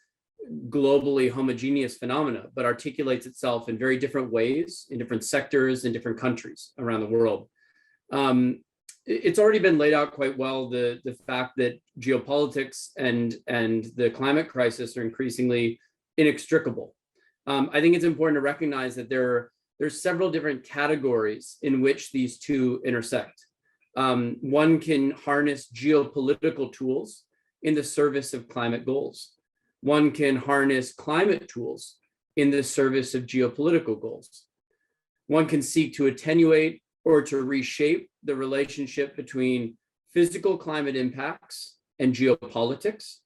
globally homogeneous phenomena, but articulates itself in very different ways, in different sectors, in different countries around the world. It's already been laid out quite well, the fact that geopolitics and the climate crisis are increasingly inextricable. I think it's important to recognize that there's several different categories in which these two intersect. One can harness geopolitical tools in the service of climate goals. One can harness climate tools in the service of geopolitical goals. One can seek to attenuate or to reshape the relationship between physical climate impacts and geopolitics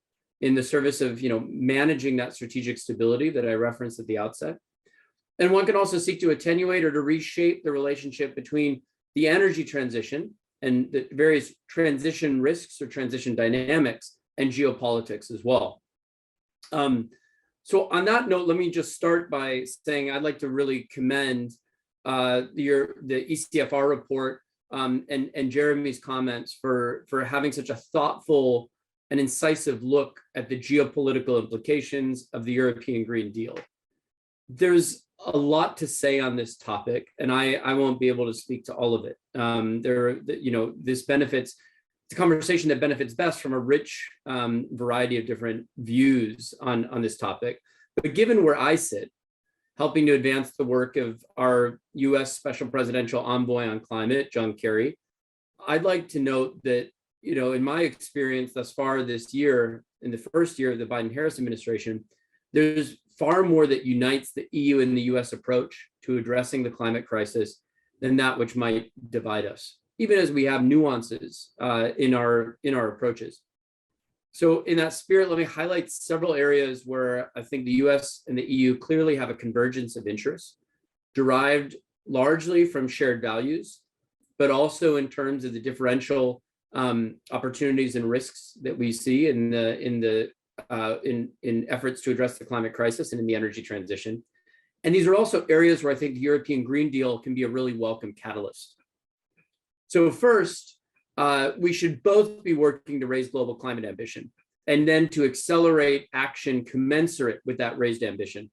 in the service of managing that strategic stability that I referenced at the outset. And one can also seek to attenuate or to reshape the relationship between the energy transition and the various transition risks or transition dynamics and geopolitics as well. So on that note, let me just start by saying I'd like to really commend the ECFR report and Jeremy's comments for having such a thoughtful and incisive look at the geopolitical implications of the European Green Deal. There's a lot to say on this topic, and I won't be able to speak to all of it. This benefits, it's a conversation that benefits best from a rich variety of different views on this topic. But given where I sit, helping to advance the work of our US Special Presidential Envoy on Climate, John Kerry, I'd like to note that, in my experience thus far this year, in the first year of the Biden-Harris administration, there's far more that unites the EU and the US approach to addressing the climate crisis than that which might divide us, even as we have nuances in our approaches. So in that spirit, let me highlight several areas where I think the US and the EU clearly have a convergence of interests, derived largely from shared values, but also in terms of the differential opportunities and risks that we see in efforts to address the climate crisis and in the energy transition. And these are also areas where I think the European Green Deal can be a really welcome catalyst. So first, we should both be working to raise global climate ambition, and then to accelerate action commensurate with that raised ambition.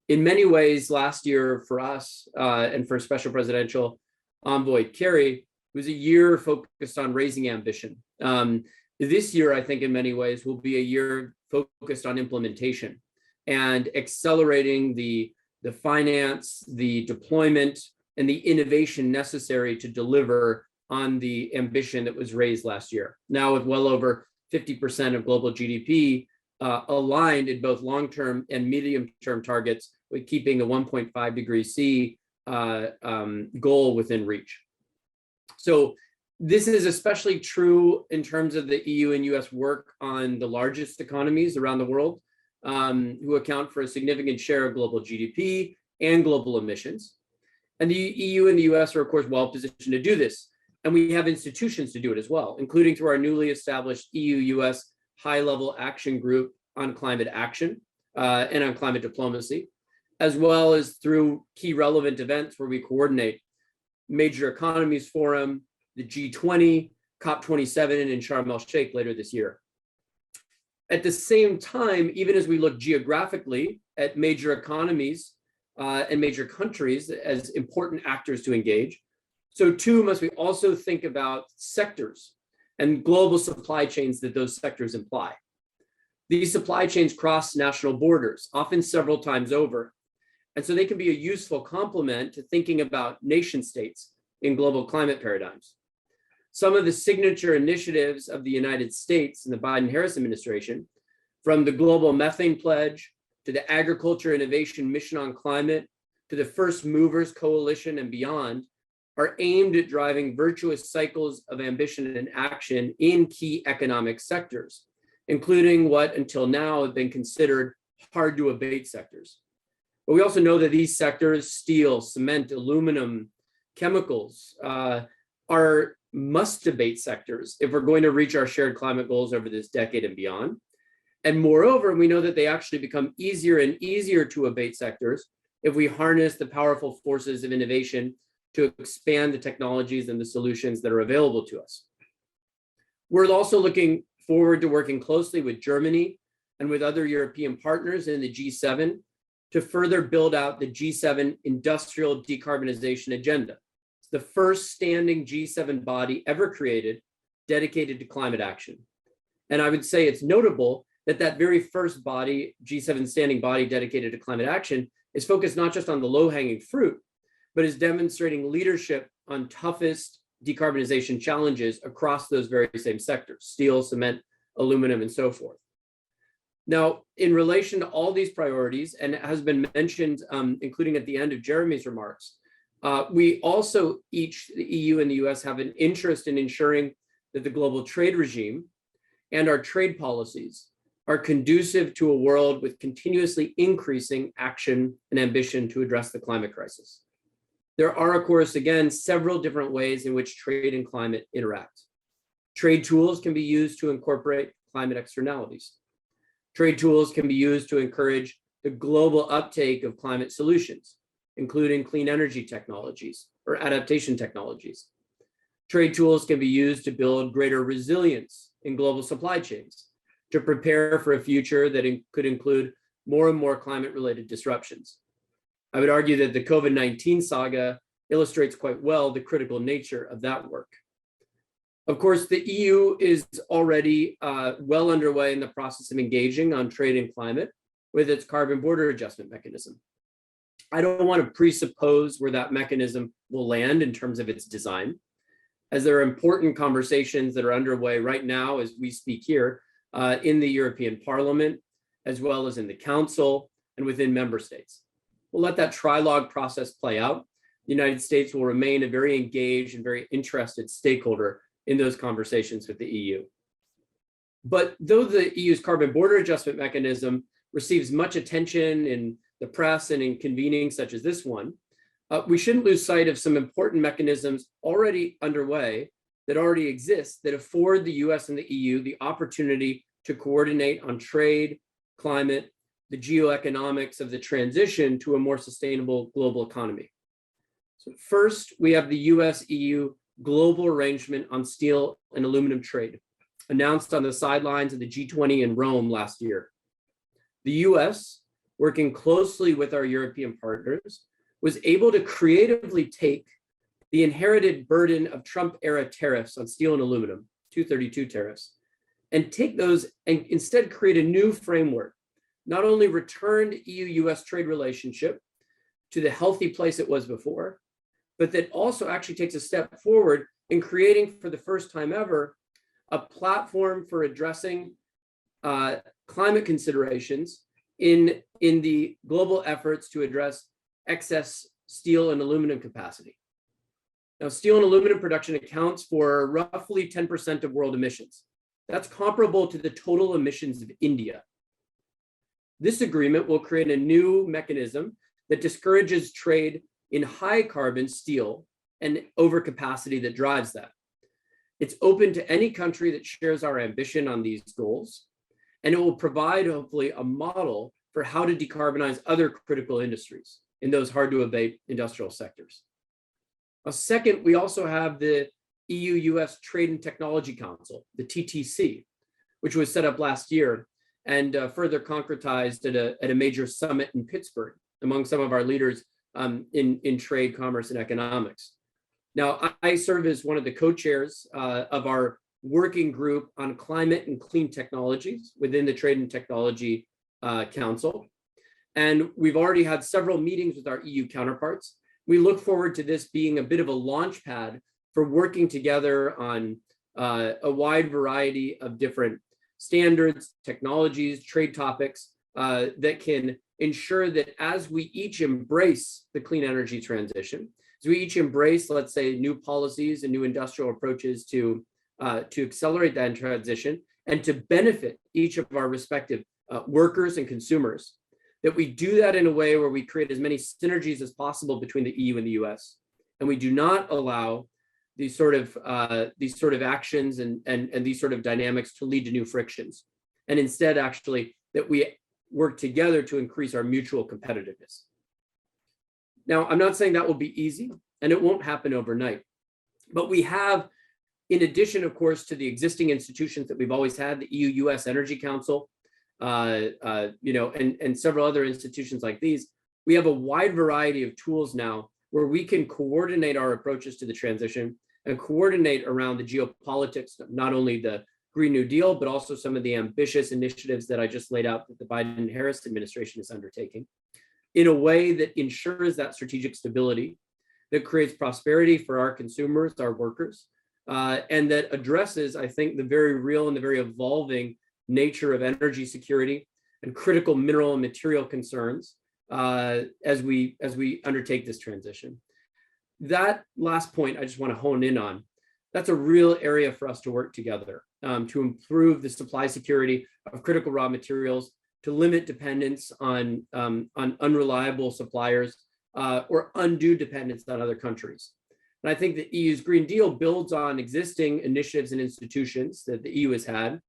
In many ways, last year for us and for Special Presidential Envoy Kerry was a year focused on raising ambition. This year, I think in many ways, will be a year focused on implementation and accelerating the finance, the deployment, and the innovation necessary to deliver on the ambition that was raised last year. Now with well over 50% of global GDP aligned in both long-term and medium-term targets with keeping the 1.5 degrees C goal within reach. So this is especially true in terms of the EU and US work on the largest economies around the world, who account for a significant share of global GDP and global emissions. And the EU and the US are, of course, well positioned to do this. And we have institutions to do it as well, including through our newly established EU-US high-level action group on climate action and on climate diplomacy, as well as through key relevant events where we coordinate Major Economies Forum, the G20, COP27 in Sharm el-Sheikh later this year. At the same time, even as we look geographically at major economies and major countries as important actors to engage, so too must we also think about sectors and global supply chains that those sectors imply. These supply chains cross national borders, often several times over. And so they can be a useful complement to thinking about nation states in global climate paradigms. Some of the signature initiatives of the United States and the Biden-Harris administration, from the Global Methane Pledge to the Agriculture Innovation Mission on Climate to the First Movers Coalition and beyond, are aimed at driving virtuous cycles of ambition and action in key economic sectors, including what until now have been considered hard to abate sectors. But we also know that these sectors, steel, cement, aluminum, chemicals, are must abate sectors if we're going to reach our shared climate goals over this decade and beyond. And moreover, we know that they actually become easier and easier to abate sectors if we harness the powerful forces of innovation to expand the technologies and the solutions that are available to us. We're also looking forward to working closely with Germany and with other European partners in the G7 to further build out the G7 industrial decarbonization agenda. It's the first standing G7 body ever created dedicated to climate action. And I would say it's notable that that very first body, G7 standing body dedicated to climate action, is focused not just on the low-hanging fruit, but is demonstrating leadership on toughest decarbonization challenges across those very same sectors, steel, cement, aluminum, and so forth. Now, in relation to all these priorities, and it has been mentioned, including at the end of Jeremy's remarks, we also each, the EU and the US, have an interest in ensuring that the global trade regime and our trade policies are conducive to a world with continuously increasing action and ambition to address the climate crisis. There are, of course, again, several different ways in which trade and climate interact. Trade tools can be used to incorporate climate externalities. Trade tools can be used to encourage the global uptake of climate solutions, including clean energy technologies or adaptation technologies. Trade tools can be used to build greater resilience in global supply chains, to prepare for a future that could include more and more climate-related disruptions. I would argue that the COVID-19 saga illustrates quite well the critical nature of that work. Of course, the EU is already well underway in the process of engaging on trade and climate with its carbon border adjustment mechanism. I don't want to presuppose where that mechanism will land in terms of its design, as there are important conversations that are underway right now as we speak here in the European Parliament, as well as in the Council and within member states. We'll let that trilogue process play out. The United States will remain a very engaged and very interested stakeholder in those conversations with the EU. But though the EU's carbon border adjustment mechanism receives much attention in the press and in convenings such as this one, we shouldn't lose sight of some important mechanisms already underway that already exist that afford the US and the EU the opportunity to coordinate on trade, climate, the geoeconomics of the transition to a more sustainable global economy. So first, we have the US-EU Global Arrangement on Steel and Aluminum Trade, announced on the sidelines of the G20 in Rome last year. The US, working closely with our European partners, was able to creatively take the inherited burden of Trump-era tariffs on steel and aluminum, 232 tariffs, and take those and instead create a new framework, not only return the EU-US trade relationship to the healthy place it was before, but that also actually takes a step forward in creating, for the first time ever, a platform for addressing climate considerations in the global efforts to address excess steel and aluminum capacity. Now, steel and aluminum production accounts for roughly 10% of world emissions. That's comparable to the total emissions of India. This agreement will create a new mechanism that discourages trade in high carbon steel and overcapacity that drives that. It's open to any country that shares our ambition on these goals, and it will provide, hopefully, a model for how to decarbonize other critical industries in those hard to abate industrial sectors. Second, we also have the EU-US Trade and Technology Council, the TTC, which was set up last year and further concretized at a major summit in Pittsburgh among some of our leaders in trade, commerce, and economics. Now, I serve as one of the co-chairs of our working group on climate and clean technologies within the Trade and Technology Council. And we've already had several meetings with our EU counterparts. We look forward to this being a bit of a launch pad for working together on a wide variety of different standards, technologies, trade topics that can ensure that as we each embrace the clean energy transition, as we each embrace, let's say, new policies and new industrial approaches to accelerate that transition and to benefit each of our respective workers and consumers, that we do that in a way where we create as many synergies as possible between the EU and the US, and we do not allow these sort of actions and these sort of dynamics to lead to new frictions, and instead actually that we work together to increase our mutual competitiveness. Now, I'm not saying that will be easy, and it won't happen overnight, but we have, in addition, of course, to the existing institutions that we've always had, the EU-US Energy Council, and several other institutions like these, we have a wide variety of tools now where we can coordinate our approaches to the transition and coordinate around the geopolitics, not only the Green New Deal, but also some of the ambitious initiatives that I just laid out that the Biden-Harris administration is undertaking, in a way that ensures that strategic stability, that creates prosperity for our consumers, our workers, and that addresses, I think, the very real and the very evolving nature of energy security and critical mineral and material concerns as we undertake this transition. That last point I just want to hone in on. That's a real area for us to work together to improve the supply security of critical raw materials, to limit dependence on unreliable suppliers or undue dependence on other countries. And I think the EU's Green Deal builds on existing initiatives and institutions that the EU has had,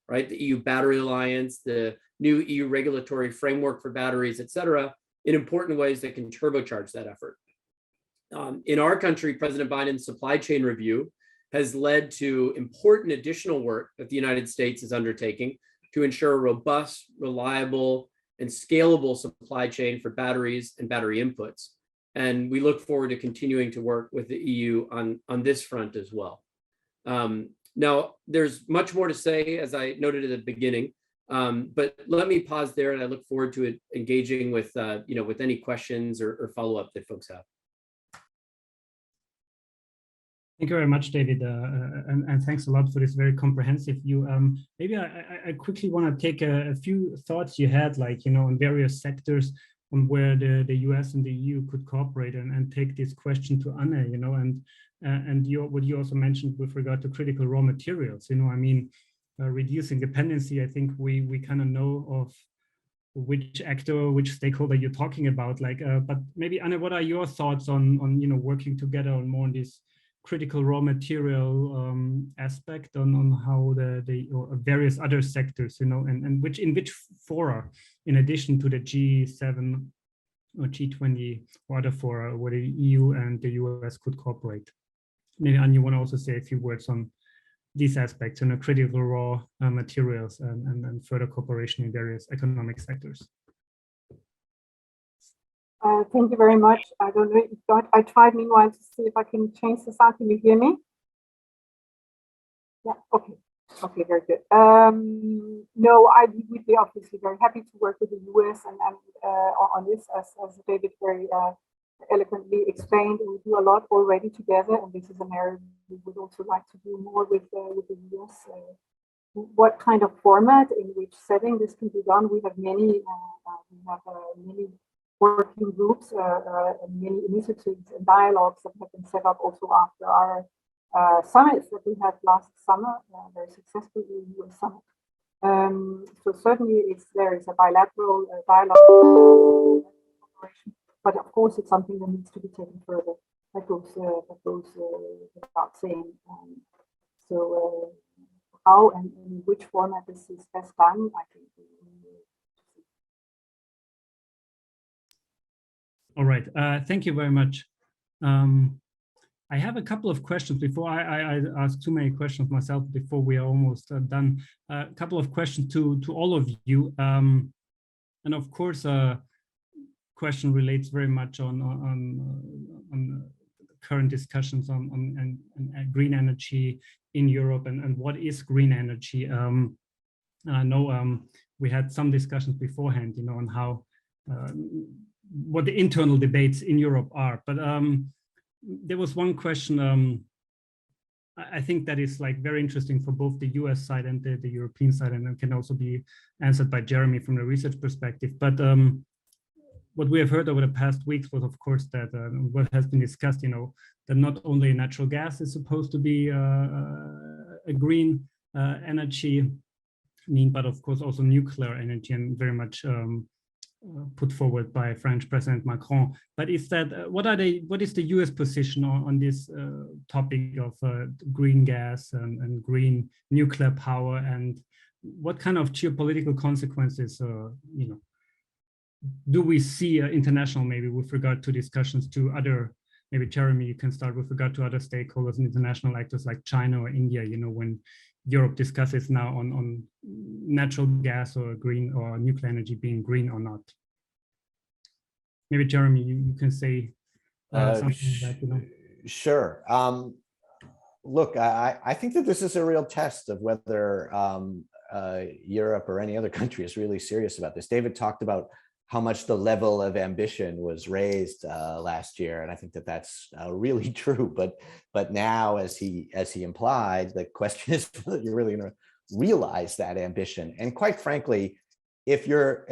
right? The EU Battery Alliance, the new EU regulatory framework for batteries, et cetera, in important ways that can turbocharge that effort. In our country, President Biden's supply chain review has led to important additional work that the United States is undertaking to ensure a robust, reliable, and scalable supply chain for batteries and battery inputs. And we look forward to continuing to work with the EU on this front as well. Now, there's much more to say, as I noted at the beginning, but let me pause there, and I look forward to engaging with, with any questions or follow-up that folks have. Thank you very much, David, and thanks a lot for this very comprehensive view. Maybe I quickly want to take a few thoughts you had, like, on various sectors on where the US and the EU could cooperate, and take this question to Anne, and what you also mentioned with regard to critical raw materials. Reducing dependency, I think we kind of know of which actor, which stakeholder you're talking about. But maybe, Anne, what are your thoughts on working together on more on this critical raw material aspect, on how the various other sectors, and in which fora, in addition to the G7 or G20 or other fora, where the EU and the US could cooperate? Maybe, Anne, you want to also say a few words on these aspects, critical raw materials and further cooperation in various economic sectors. Thank you very much. I don't know if I tried meanwhile to see if I can change this out. Can you hear me? Yeah, okay. Okay, very good. No, I would be obviously very happy to work with the US and on this, as David very eloquently explained. We do a lot already together, and this is an area we would also like to do more with the US. What kind of format, in which setting this can be done? We have many working groups, many initiatives and dialogues that have been set up also after our summits that we had last summer, very successful US summit. So certainly there is a bilateral dialogue, but of course it's something that needs to be taken further. That goes without saying. So how and in which format this is best done, I think. All right, thank you very much. I have a couple of questions before I ask too many questions myself before we are almost done. A couple of questions to all of you. And of course, question relates very much on current discussions on green energy in Europe and what is green energy. And I know we had some discussions beforehand, on how what the internal debates in Europe are. But there was one question I think that is very interesting for both the US side and the European side, and can also be answered by Jeremy from the research perspective. But what we have heard over the past weeks was, of course, that what has been discussed, that not only natural gas is supposed to be a green energy mean, but of course also nuclear energy, and very much put forward by French President Macron. But is that what is the US position on this topic of green gas and green nuclear power, and what kind of geopolitical consequences do we see international, maybe with regard to discussions to other, maybe Jeremy, you can start with regard to other stakeholders and international actors like China or India, when Europe discusses now on natural gas or green or nuclear energy being green or not. Maybe Jeremy, you can say something like that, Sure. Look, I think that this is a real test of whether Europe or any other country is really serious about this. David talked about how much the level of ambition was raised last year, and I think that that's really true. But now, as he implied, the question is whether you're really going to realize that ambition. And quite frankly, if you're,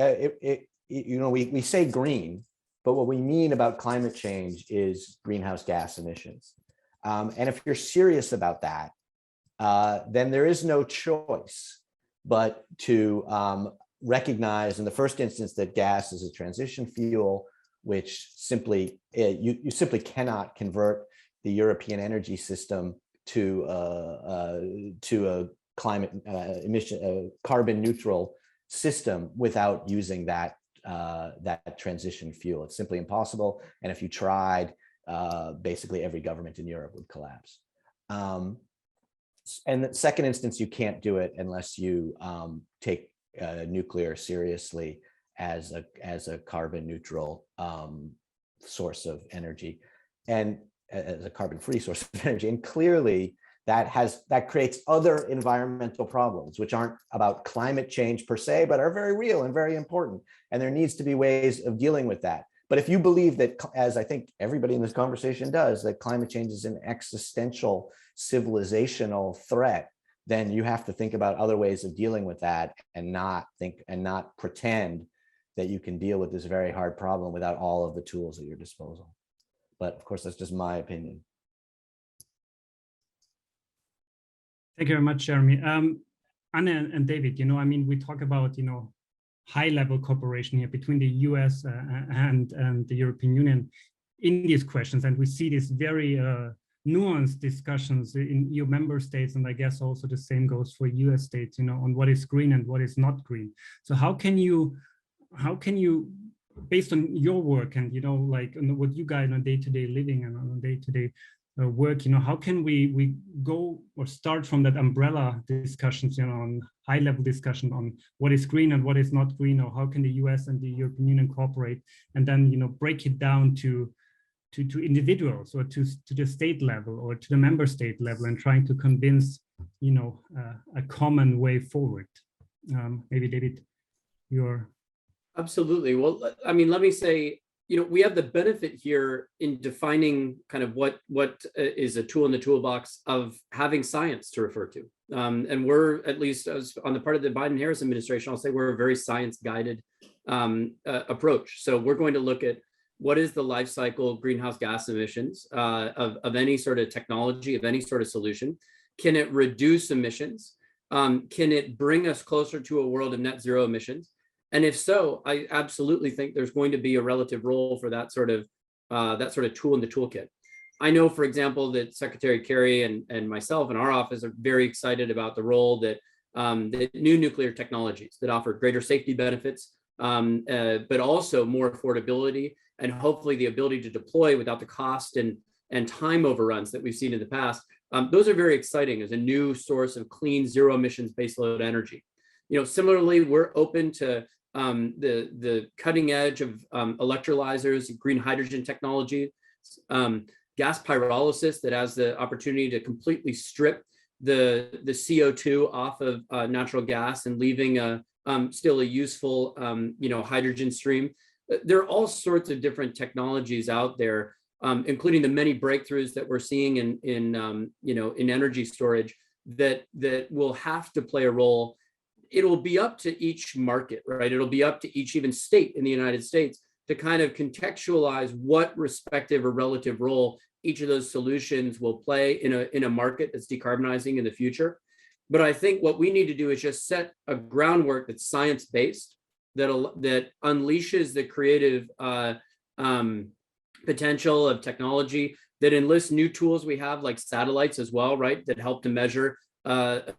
we say green, but what we mean about climate change is greenhouse gas emissions. And if you're serious about that, then there is no choice but to recognize in the first instance that gas is a transition fuel, which simply you simply cannot convert the European energy system to a climate carbon neutral system without using that transition fuel. It's simply impossible. And if you tried, basically every government in Europe would collapse. And the second instance, you can't do it unless you take nuclear seriously as a carbon neutral source of energy, and as a carbon-free source of energy. And clearly that creates other environmental problems, which aren't about climate change per se, but are very real and very important. And there needs to be ways of dealing with that. But if you believe that, as I think everybody in this conversation does, that climate change is an existential civilizational threat, then you have to think about other ways of dealing with that, and not pretend that you can deal with this very hard problem without all of the tools at your disposal. But of course, that's just my opinion. Thank you very much, Jeremy. Anna and David, I mean, we talk about, high-level cooperation here between the US and the European Union in these questions. And we see these very nuanced discussions in EU member states. And I guess also the same goes for US states, on what is green and what is not green. So how can you, based on your work and, like what you guide on day-to-day living and on day-to-day work, how can we go or start from that umbrella discussions, on high-level discussion on what is green and what is not green, or how can the US and the European Union cooperate, and then break it down to individuals, or to the state level or to the member state level, and trying to convince a common way forward. Maybe David, you're Absolutely. Well, I mean, let me say, we have the benefit here in defining kind of what is a tool in the toolbox of having science to refer to. And we're, at least as on the part of the Biden-Harris administration, I'll say we're a very science-guided approach. So we're going to look at what is the life cycle greenhouse gas emissions of any sort of technology, of any sort of solution. Can it reduce emissions? Can it bring us closer to a world of net zero emissions? And if so, I absolutely think there's going to be a relative role for that sort of tool in the toolkit. I know, for example, that Secretary Kerry and myself and our office are very excited about the role that the new nuclear technologies that offer greater safety benefits, but also more affordability, and hopefully the ability to deploy without the cost and time overruns that we've seen in the past. Those are very exciting as a new source of clean, zero emissions baseload energy. Similarly, we're open to the cutting edge of electrolyzers, green hydrogen technology, gas pyrolysis that has the opportunity to completely strip the CO2 off of natural gas and leaving still a useful hydrogen stream. There are all sorts of different technologies out there, including the many breakthroughs that we're seeing in energy storage that will have to play a role. It'll be up to each market, right? It'll be up to each even state in the United States to kind of contextualize what respective or relative role each of those solutions will play in a market that's decarbonizing in the future. But I think what we need to do is just set a groundwork that's science-based, that unleashes the creative potential of technology, that enlists new tools we have like satellites as well, right? That help to measure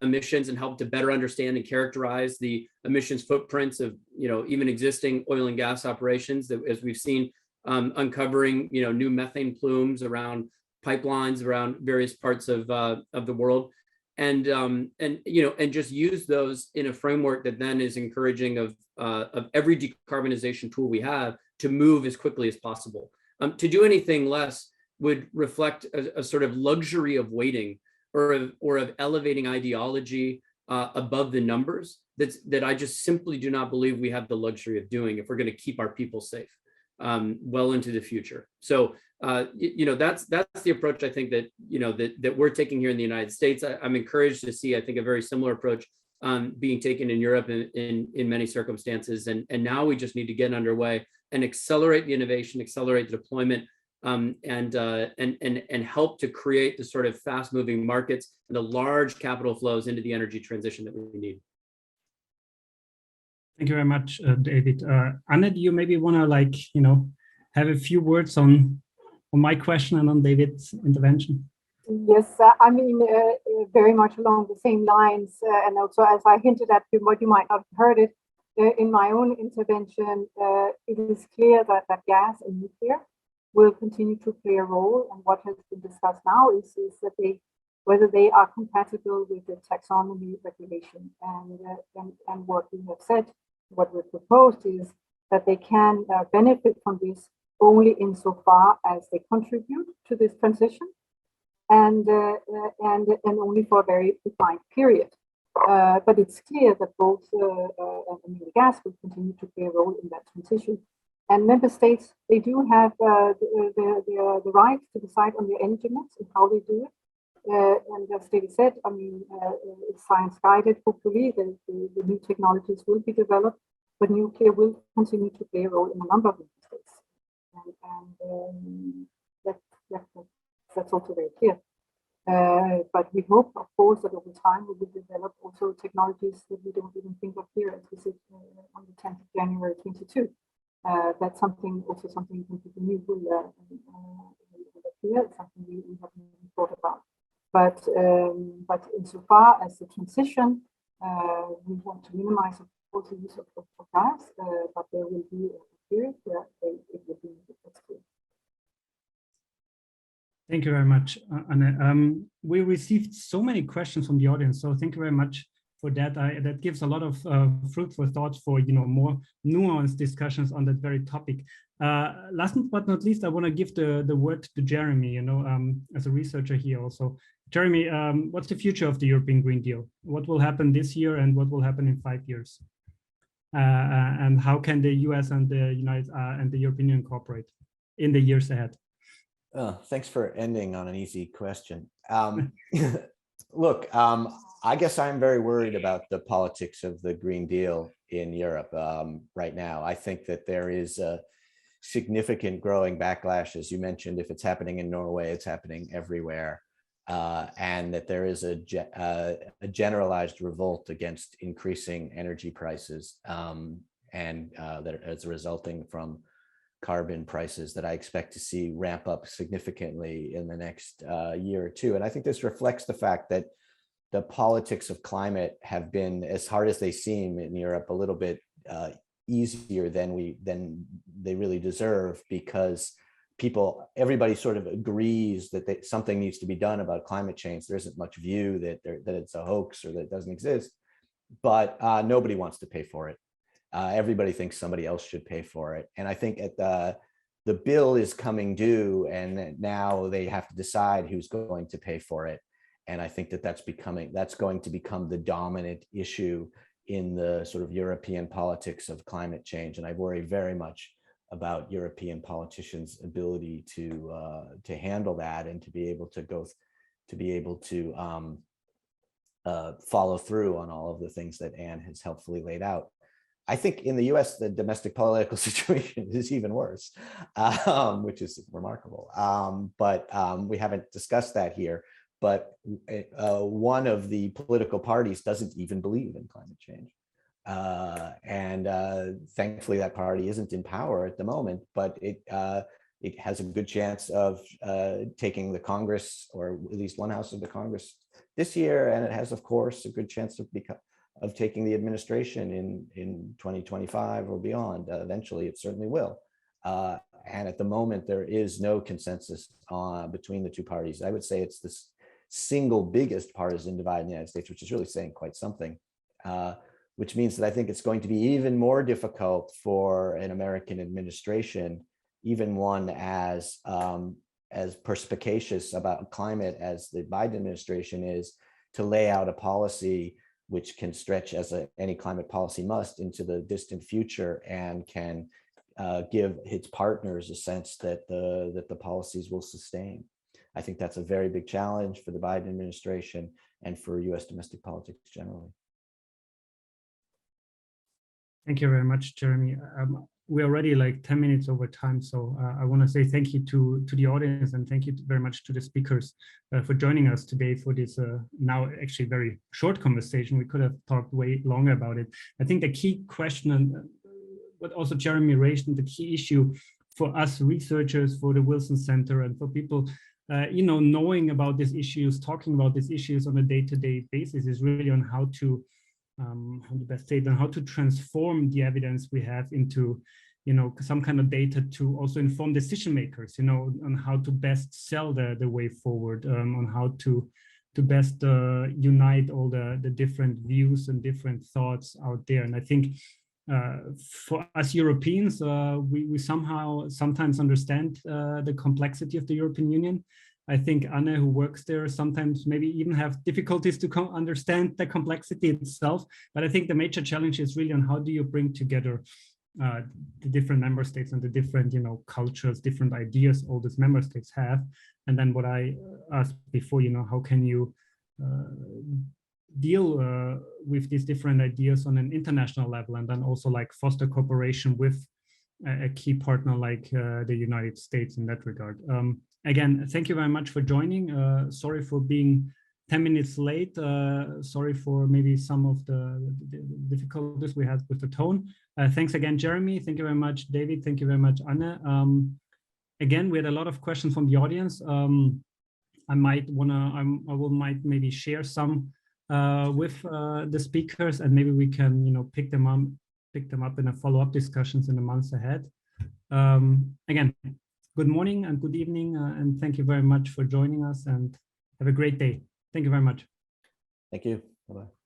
emissions and help to better understand and characterize the emissions footprints of even existing oil and gas operations, that, as we've seen, uncovering new methane plumes around pipelines around various parts of the world, and just use those in a framework that then is encouraging of every decarbonization tool we have to move as quickly as possible. To do anything less would reflect a sort of luxury of waiting, or of elevating ideology above the numbers that I just simply do not believe we have the luxury of doing if we're going to keep our people safe well into the future. So that's the approach I think that that we're taking here in the United States. I'm encouraged to see, I think, a very similar approach being taken in Europe in many circumstances, and now we just need to get underway and accelerate the innovation, accelerate the deployment, and help to create the sort of fast-moving markets and the large capital flows into the energy transition that we need. Thank you very much, David. Anna, do you maybe want to have a few words on my question and on David's intervention? Yes, I mean, very much along the same lines, and also as I hinted at, what you might not have heard it in my own intervention, it is clear that gas and nuclear will continue to play a role. And what has been discussed now is that they whether they are compatible with the taxonomy regulation. And what we have said, what we proposed is that they can benefit from this only insofar as they contribute to this transition, and only for a very defined period. But it's clear that both oil and gas will continue to play a role in that transition. And member states, they do have the right to decide on their energy mix and how they do it. And as David said, I mean, it's science guided. Hopefully, the new technologies will be developed, but nuclear will continue to play a role in a number of member states. That's also very clear. But we hope, of course, that over time we will develop also technologies that we don't even think of here, as we said on the 10th of January 22. That's something completely new will appear, something we haven't even thought about. But insofar as the transition, we want to minimize, of course, the use of gas, but there will be a period where it will be clear. Thank you very much, Anne. We received so many questions from the audience, so thank you very much for that. That gives a lot of fruitful thoughts for more nuanced discussions on that very topic. Last but not least, I want to give the word to Jeremy. As a researcher here also. Jeremy, what's the future of the European Green Deal? What will happen this year, and what will happen in 5 years? And how can the US and the European Union cooperate in the years ahead? Thanks for ending on an easy question. Look, I guess I'm very worried about the politics of the Green Deal in Europe right now. I think that there is a significant growing backlash, as you mentioned. If it's happening in Norway, it's happening everywhere. And that there is a generalized revolt against increasing energy prices that is resulting from carbon prices that I expect to see ramp up significantly in the next year or two. And I think this reflects the fact that the politics of climate have been, as hard as they seem in Europe, a little bit easier than they really deserve, because everybody sort of agrees that something needs to be done about climate change. There isn't much view that it's a hoax or that it doesn't exist, but nobody wants to pay for it. Everybody thinks somebody else should pay for it. And I think the bill is coming due, and now they have to decide who's going to pay for it. And I think that's going to become the dominant issue in the sort of European politics of climate change. And I worry very much about European politicians' ability to handle that and to be able to follow through on all of the things that Anne has helpfully laid out. I think in the US, the domestic political situation is even worse, which is remarkable. But we haven't discussed that here. But one of the political parties doesn't even believe in climate change. And thankfully, that party isn't in power at the moment, but it has a good chance of taking the Congress, or at least one house of the Congress this year. And it has, of course, a good chance of taking the administration in 2025 or beyond. Eventually, it certainly will. And at the moment, there is no consensus between the two parties. I would say it's the single biggest partisan divide in the United States, which is really saying quite something, which means that I think it's going to be even more difficult for an American administration, even one as perspicacious about climate as the Biden administration is, to lay out a policy which can stretch, as any climate policy must, into the distant future, and can give its partners a sense that the policies will sustain. I think that's a very big challenge for the Biden administration and for US domestic politics generally. Thank you very much, Jeremy. We're already like 10 minutes over time, so I want to say thank you to the audience, and thank you very much to the speakers for joining us today for this now actually very short conversation. We could have talked way longer about it. I think the key question, and what also Jeremy raised, and the key issue for us researchers, for the Wilson Center, and for people knowing about these issues, talking about these issues on a day-to-day basis, is really on how to best say it, and how to transform the evidence we have into some kind of data to also inform decision makers, on how to best sell the way forward, on how to to best unite all the different views and different thoughts out there. And I think for us Europeans, we sometimes understand the complexity of the European Union. I think Anne, who works there, sometimes maybe even have difficulties to understand the complexity itself. But I think the major challenge is really on how do you bring together the different member states and the different, cultures, different ideas all these member states have. And then what I asked before, how can you deal with these different ideas on an international level, and then also like foster cooperation with a key partner like the United States in that regard. Again, thank you very much for joining. Sorry for being 10 minutes late. Sorry for maybe some of the difficulties we had with the tone. Thanks again, Jeremy. Thank you very much, David. Thank you very much, Anne. Again, we had a lot of questions from the audience. I might maybe share some with the speakers, and maybe we can, pick them up in a follow-up discussions in the months ahead. Again, good morning and good evening, and thank you very much for joining us, and have a great day. Thank you very much. Thank you. Bye-bye.